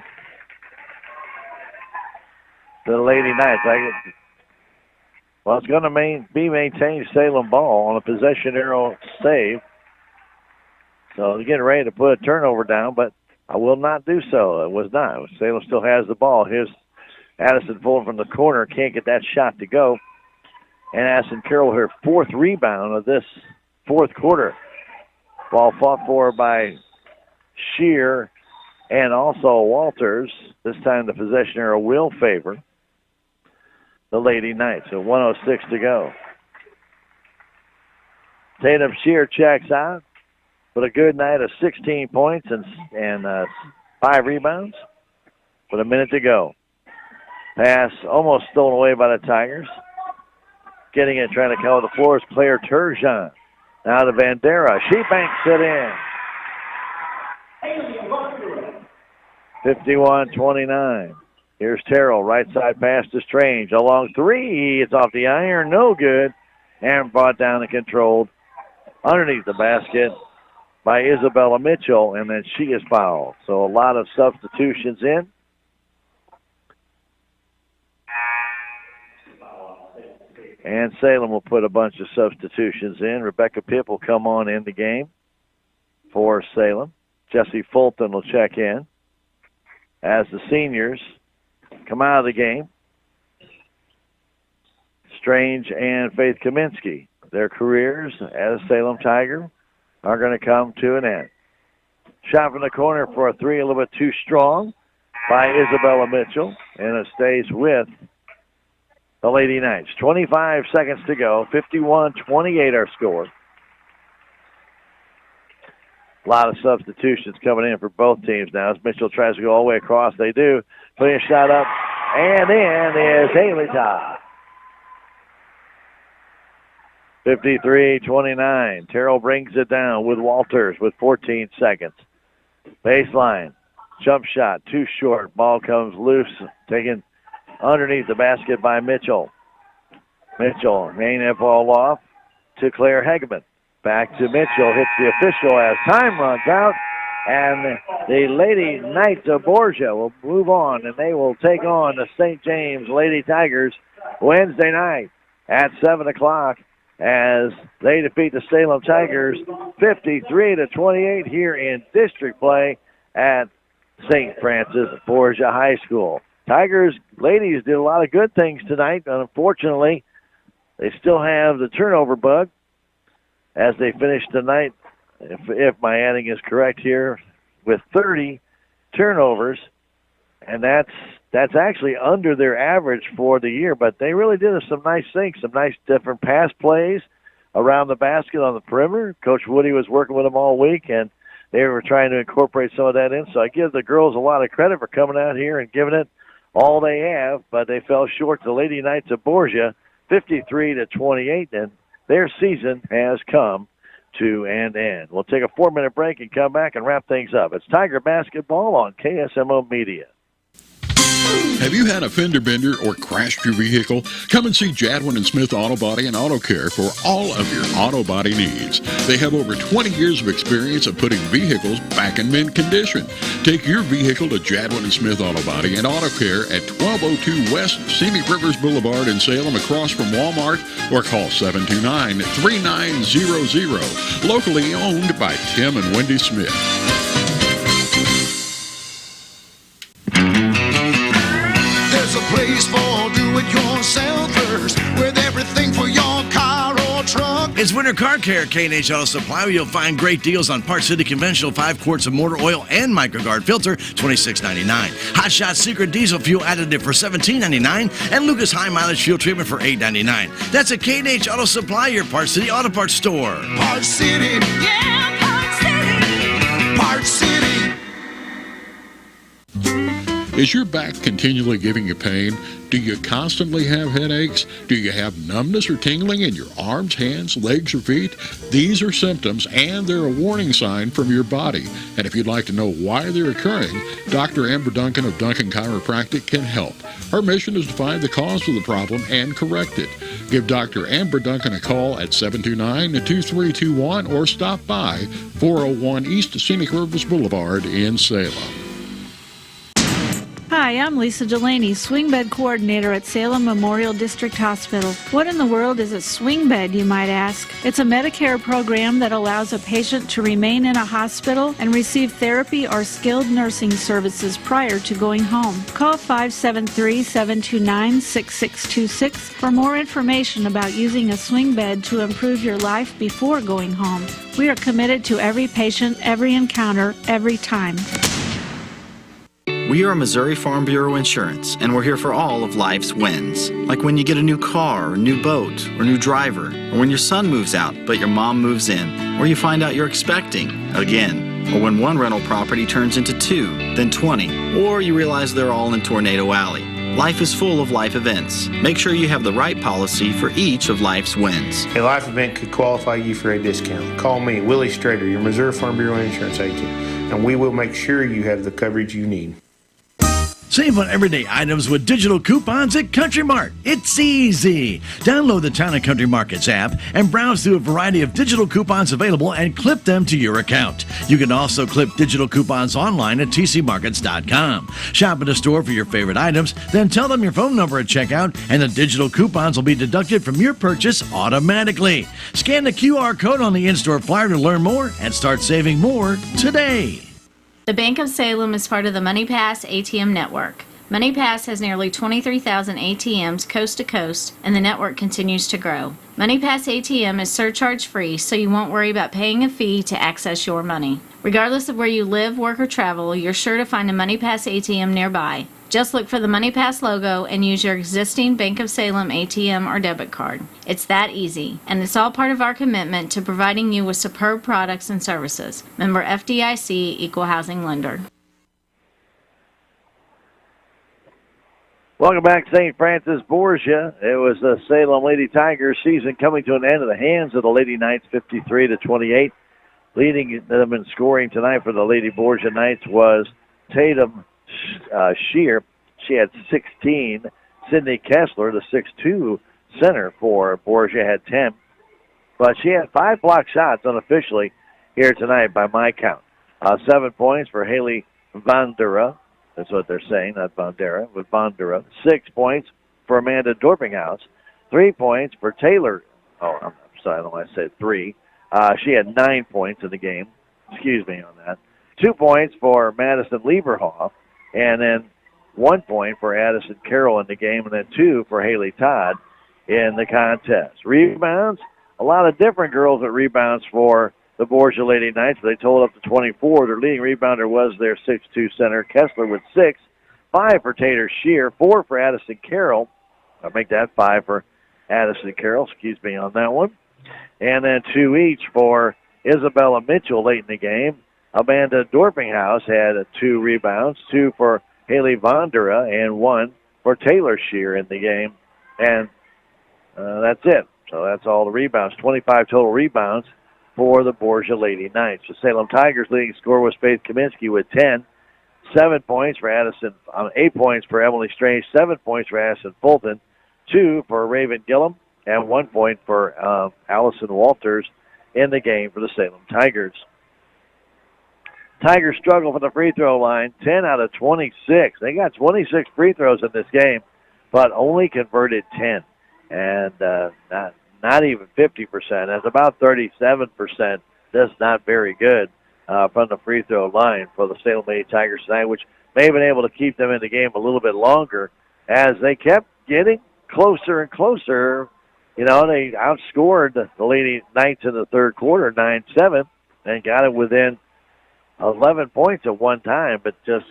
to the Lady Knights. Well, it's going to be maintained Salem ball on a possession arrow save. So they're getting ready to put a turnover down, but I will not do so. It was not. Salem still has the ball. Here's Addison Fulton from the corner. Can't get that shot to go. And Addison Carroll, her 4th rebound of this 4th quarter. Ball fought for by Shear and also Walters. This time the possession arrow will favor the Lady Knights. So 1:06 to go. Tatum Shear checks out with a good night of 16 points and 5 rebounds with a minute to go. Pass almost stolen away by the Tigers. Getting it, trying to cover the floor is Claire Turgeon. Now to Vandera. She banks it in. 51-29. Here's Terrell, right side pass to Strange. A long 3. It's off the iron, no good. And brought down and controlled underneath the basket by Isabella Mitchell, and then she is fouled. So a lot of substitutions in. And Salem will put a bunch of substitutions in. Rebecca Pipp will come on in the game for Salem. Jessie Fulton will check in as the seniors come out of the game. Strange and Faith Kaminsky, their careers as Salem Tiger are going to come to an end. Shot from the corner for a 3, a little bit too strong by Isabella Mitchell, and it stays with the Lady Knights. 25 seconds to go. 51-28 our score. A lot of substitutions coming in for both teams now as Mitchell tries to go all the way across. They do. Putting a shot up and in is Haley Todd. 53-29. Terrell brings it down with Walters with 14 seconds. Baseline. Jump shot. Too short. Ball comes loose. Taken underneath the basket by Mitchell. Mitchell main that ball off to Claire Hegeman. Back to Mitchell. Hits the official as time runs out. And the Lady Knights of Borgia will move on, and they will take on the St. James Lady Tigers Wednesday night at 7 o'clock as they defeat the Salem Tigers 53-28 here in district play at St. Francis Borgia High School. Tigers ladies did a lot of good things tonight. Unfortunately, they still have the turnover bug as they finish tonight, if my adding is correct here, with 30 turnovers, and that's actually under their average for the year. But they really did some nice things, some nice different pass plays around the basket on the perimeter. Coach Woody was working with them all week, and they were trying to incorporate some of that in. So I give the girls a lot of credit for coming out here and giving it all they have, but they fell short to the Lady Knights of Borgia 53-28, and their season has come to an end. We'll take a 4-minute break and come back and wrap things up. It's Tiger Basketball on KSMO Media. Have you had a fender bender or crashed your vehicle? Come and see Jadwin and Smith Auto Body and Auto Care for all of your auto body needs. They have over 20 years of experience of putting vehicles back in mint condition. Take your vehicle to Jadwin and Smith Auto Body and Auto Care at 1202 West Scenic Rivers Boulevard in Salem across from Walmart, or call 729-3900. Locally owned by Tim and Wendy Smith. There's a place for do-it-yourselfers with everything for your car or truck. It's Winter Car Care at K&H Auto Supply, where you'll find great deals on Park City Conventional 5 quarts of motor oil and MicroGuard filter, $26.99. Hot Shot Secret Diesel Fuel Additive for $17.99. And Lucas High Mileage Fuel Treatment for $8.99. That's at K&H Auto Supply, your Park City Auto Parts store. Park City. Yeah, Park City. Park City. Is your back continually giving you pain? Do you constantly have headaches? Do you have numbness or tingling in your arms, hands, legs, or feet? These are symptoms, and they're a warning sign from your body. And if you'd like to know why they're occurring, Dr. Amber Duncan of Duncan Chiropractic can help. Her mission is to find the cause of the problem and correct it. Give Dr. Amber Duncan a call at 729-2321 or stop by 401 East Scenic Rivers Boulevard in Salem. Hi, Hi, I'm Lisa Delaney, swing bed coordinator at Salem Memorial District Hospital. What in the world is a swing bed, you might ask? It's a Medicare program that allows a patient to remain in a hospital and receive therapy or skilled nursing services prior to going home. Call 573-729-6626 for more information about using a swing bed to improve your life before going home. We are committed to every patient, every encounter, every time. We are Missouri Farm Bureau Insurance, and we're here for all of life's wins. Like when you get a new car, or new boat, or new driver, or when your son moves out but your mom moves in, or you find out you're expecting again, or when one rental property turns into 2, then 20, or you realize they're all in Tornado Alley. Life is full of life events. Make sure you have the right policy for each of life's wins. A life event could qualify you for a discount. Call me, Willie Strader, your Missouri Farm Bureau Insurance agent, and we will make sure you have the coverage you need. Save on everyday items with digital coupons at Country Mart. It's easy. Download the Town & Country Markets app and browse through a variety of digital coupons available and clip them to your account. You can also clip digital coupons online at tcmarkets.com. Shop at a store for your favorite items, then tell them your phone number at checkout, and the digital coupons will be deducted from your purchase automatically. Scan the QR code on the in-store flyer to learn more and start saving more today. The Bank of Salem is part of the MoneyPass ATM network. MoneyPass has nearly 23,000 ATMs coast to coast, and the network continues to grow. MoneyPass ATM is surcharge-free, so you won't worry about paying a fee to access your money. Regardless of where you live, work, or travel, you're sure to find a MoneyPass ATM nearby. Just look for the MoneyPass logo and use your existing Bank of Salem ATM or debit card. It's that easy, and it's all part of our commitment to providing you with superb products and services. Member FDIC, Equal Housing Lender. Welcome back, St. Francis Borgia. It was the Salem Lady Tigers season coming to an end in the hands of the Lady Knights, 53-28. Leading them in scoring tonight for the Lady Borgia Knights was Tatum Shear. She had 16. Sydney Kessler, the 6'2 center for Borgia, had 10. But she had 5 block shots unofficially here tonight by my count. 7 points for Haley Vandera. That's what they're saying, not Vandera, but Vandera. 6 points for Amanda Dorpinghouse. 3 points for Taylor. Oh, I'm sorry, I don't know why I said 3. She had 9 points in the game. Excuse me on that. 2 points for Madison Lieberhoff. And then 1 point for Addison Carroll in the game, and then 2 for Haley Todd in the contest. Rebounds, a lot of different girls at rebounds for the Borgia Lady Knights. They totaled up to 24. Their leading rebounder was their 6'2 center, Kessler, with 6. 5 for Tater Shear, 4 for Addison Carroll. I'll make that 5 for Addison Carroll, excuse me on that one. And then 2 each for Isabella Mitchell late in the game. Amanda Dorpinghouse had 2 rebounds, 2 for Haley Vandera, and 1 for Taylor Shear in the game. And that's it. So that's all the rebounds. 25 total rebounds for the Borgia Lady Knights. The Salem Tigers leading scorer was Faith Kaminsky with 10. 7 points for Addison, 8 points for Emily Strange, 7 points for Addison Fulton, 2 for Raven Gillum, and 1 point for Allison Walters in the game for the Salem Tigers. Tigers struggle from the free throw line, 10 out of 26. They got 26 free throws in this game, but only converted 10. And not even 50%. That's about 37%. That's not very good from the free throw line for the Salem Lady Tigers tonight, which may have been able to keep them in the game a little bit longer as they kept getting closer and closer. You know, they outscored the Lady Knights in the third quarter, 9-7, and got it within 11 points at one time, but just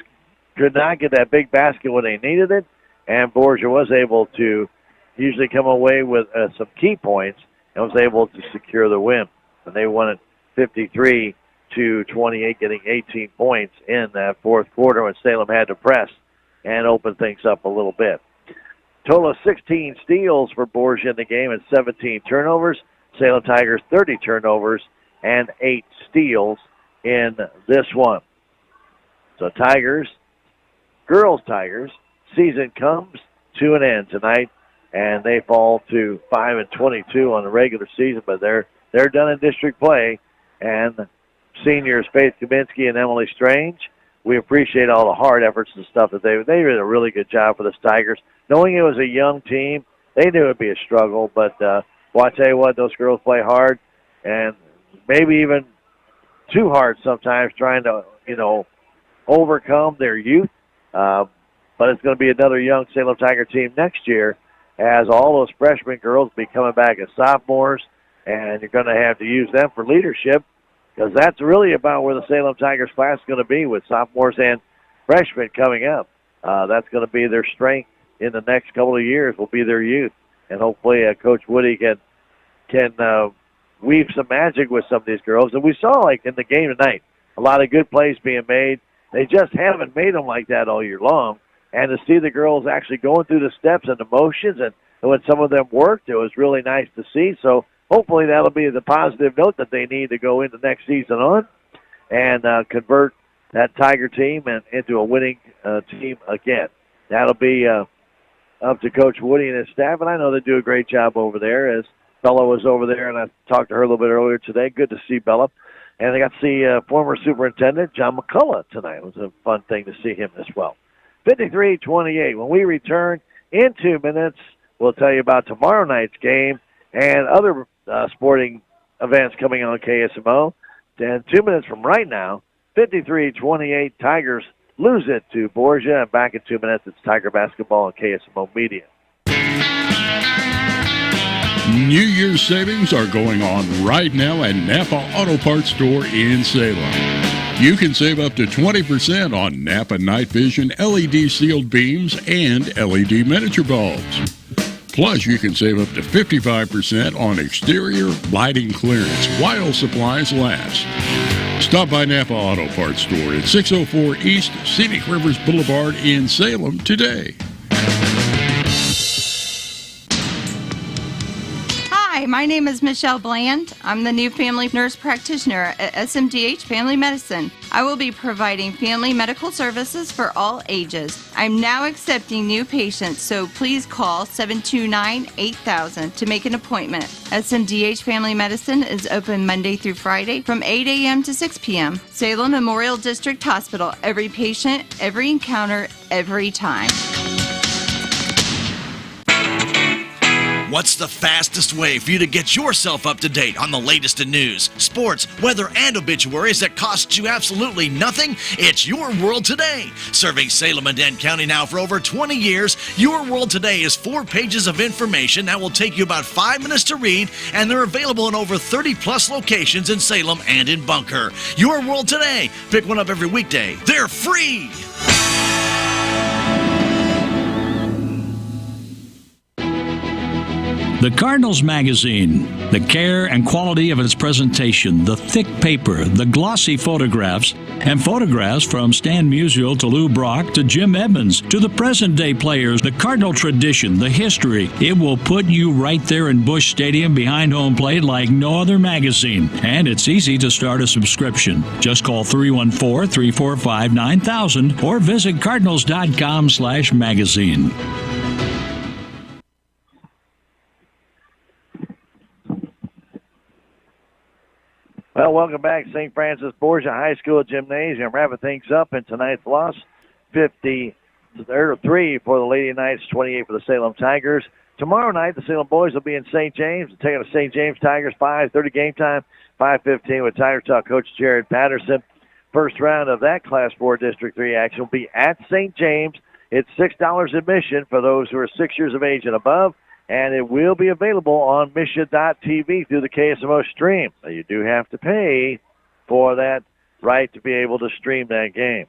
could not get that big basket when they needed it. And Borgia was able to usually come away with some key points and was able to secure the win. And they won it 53-28, getting 18 points in that fourth quarter when Salem had to press and open things up a little bit. Total of 16 steals for Borgia in the game and 17 turnovers. Salem Tigers 30 turnovers and 8 steals in this one. So Tigers, girls Tigers, season comes to an end tonight, and they fall to 5-22 on the regular season, but they're done in district play. And seniors Faith Kaminsky and Emily Strange we appreciate all the hard efforts and stuff that they did a really good job for the Tigers. Knowing it was a young team, they knew it would be a struggle, but well, I tell you what, those girls play hard, and maybe even too hard sometimes, trying to, overcome their youth. But it's going to be another young Salem Tiger team next year, as all those freshman girls will be coming back as sophomores, and you're going to have to use them for leadership, because that's really about where the Salem Tigers class is going to be, with sophomores and freshmen coming up. That's going to be their strength in the next couple of years, will be their youth. And hopefully Coach Woody can weave some magic with some of these girls. And we saw, like, in the game tonight, a lot of good plays being made. They just haven't made them like that all year long. And to see the girls actually going through the steps and the motions, and when some of them worked, it was really nice to see. So hopefully that'll be the positive note that they need to go into next season on and convert that Tiger team into a winning team again. That'll be up to Coach Woody and his staff, and I know they do a great job over there, as Bella was over there, and I talked to her a little bit earlier today. Good to see Bella. And I got to see former superintendent John McCullough tonight. It was a fun thing to see him as well. 53-28. When we return in 2 minutes, we'll tell you about tomorrow night's game and other sporting events coming on KSMO. And 2 minutes from right now, 53-28, Tigers lose it to Borgia. And back in 2 minutes, it's Tiger basketball on KSMO Media. New Year's savings are going on right now at Napa Auto Parts Store in Salem. You can save up to 20% on Napa Night Vision LED sealed beams and LED miniature bulbs. Plus, you can save up to 55% on exterior lighting clearance while supplies last. Stop by Napa Auto Parts Store at 604 East Scenic Rivers Boulevard in Salem today. Hi, my name is Michelle Bland. I'm the new family nurse practitioner at SMDH Family Medicine. I will be providing family medical services for all ages. I'm now accepting new patients, so please call 729-8000 to make an appointment. SMDH Family Medicine is open Monday through Friday from 8 a.m. to 6 p.m. Salem Memorial District Hospital. Every patient, every encounter, every time. What's the fastest way for you to get yourself up to date on the latest in news, sports, weather, and obituaries that cost you absolutely nothing? It's Your World Today. Serving Salem and Dent County now for over 20 years, Your World Today is 4 pages of information that will take you about 5 minutes to read, and they're available in over 30-plus locations in Salem and in Bunker. Your World Today. Pick one up every weekday. They're free. The Cardinals magazine, the care and quality of its presentation, the thick paper, the glossy photographs, and photographs from Stan Musial to Lou Brock to Jim Edmonds to the present-day players, the Cardinal tradition, the history. It will put you right there in Busch Stadium behind home plate like no other magazine. And it's easy to start a subscription. Just call 314-345-9000 or visit cardinals.com/magazine. Well, welcome back, St. Francis Borgia High School Gymnasium. Wrapping things up in tonight's loss, 53 for the Lady Knights, 28 for the Salem Tigers. Tomorrow night, the Salem boys will be in St. James, taking the St. James Tigers, 5:30 game time, 5:15 with Tiger Talk coach Jared Patterson. First round of that Class 4 District 3 action will be at St. James. It's $6 admission for those who are 6 years of age and above, and it will be available on Misha.tv through the KSMO stream. Now, you do have to pay for that right to be able to stream that game.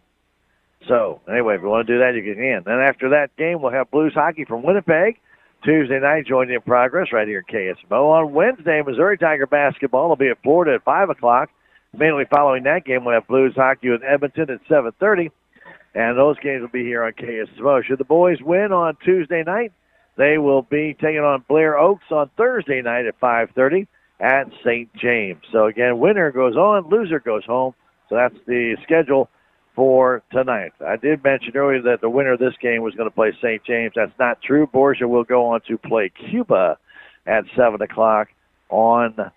So, anyway, if you want to do that, you can in. Then after that game, we'll have Blues hockey from Winnipeg. Tuesday night, joining in progress right here at KSMO. On Wednesday, Missouri Tiger basketball will be at Florida at 5 o'clock. Immediately following that game, we'll have Blues hockey with Edmonton at 7:30. And those games will be here on KSMO. Should the boys win on Tuesday night, they will be taking on Blair Oaks on Thursday night at 5:30 at St. James. So, again, winner goes on, loser goes home. So that's the schedule for tonight. I did mention earlier that the winner of this game was going to play St. James. That's not true. Borgia will go on to play Cuba at 7 o'clock on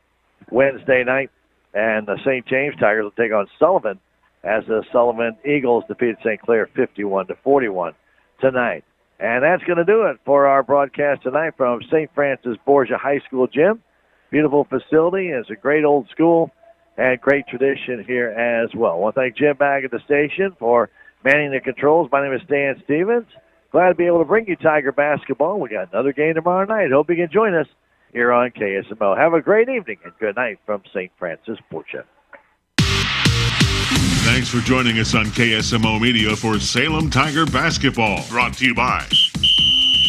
Wednesday night. And the St. James Tigers will take on Sullivan as the Sullivan Eagles defeated St. Clair 51-41 tonight. And that's going to do it for our broadcast tonight from St. Francis Borgia High School gym. Beautiful facility. It's a great old school and great tradition here as well. I want to thank Jim back at the station for manning the controls. My name is Stan Stevens. Glad to be able to bring you Tiger basketball. We got another game tomorrow night. Hope you can join us here on KSMO. Have a great evening and good night from St. Francis Borgia. Thanks for joining us on KSMO Media for Salem Tiger basketball. Brought to you by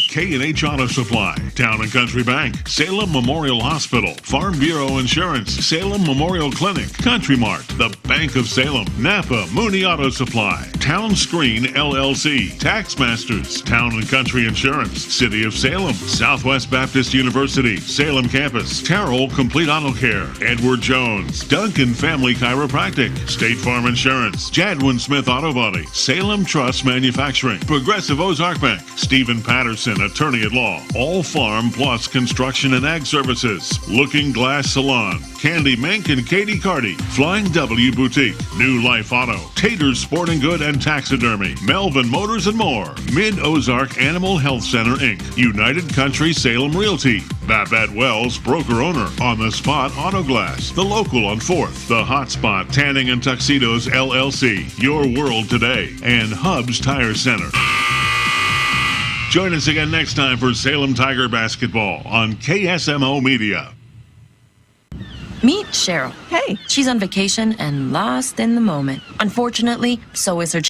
K&H Auto Supply, Town and Country Bank, Salem Memorial Hospital, Farm Bureau Insurance, Salem Memorial Clinic, Country Mart, the Bank of Salem, Napa, Mooney Auto Supply, Town Screen LLC, Tax Masters, Town and Country Insurance, City of Salem, Southwest Baptist University, Salem Campus, Terrell Complete Auto Care, Edward Jones, Duncan Family Chiropractic, State Farm Insurance, Jadwin Smith Auto Body, Salem Trust Manufacturing, Progressive Ozark Bank, Stephen Patterson, Attorney at Law, All Farm Plus Construction and Ag Services, Looking Glass Salon, Candy Mink and Katie Carty, Flying W Boutique, New Life Auto, Tater's Sporting Good and Taxidermy, Melvin Motors and more, Mid-Ozark Animal Health Center Inc., United Country Salem Realty, Babette Wells, broker owner, On the Spot Auto Glass, The Local on 4th, The Hot Spot Tanning and Tuxedos LLC, Your World Today, and Hub's Tire Center. Join us again next time for Salem Tiger basketball on KSMO Media. Meet Cheryl. Hey. She's on vacation and lost in the moment. Unfortunately, so is her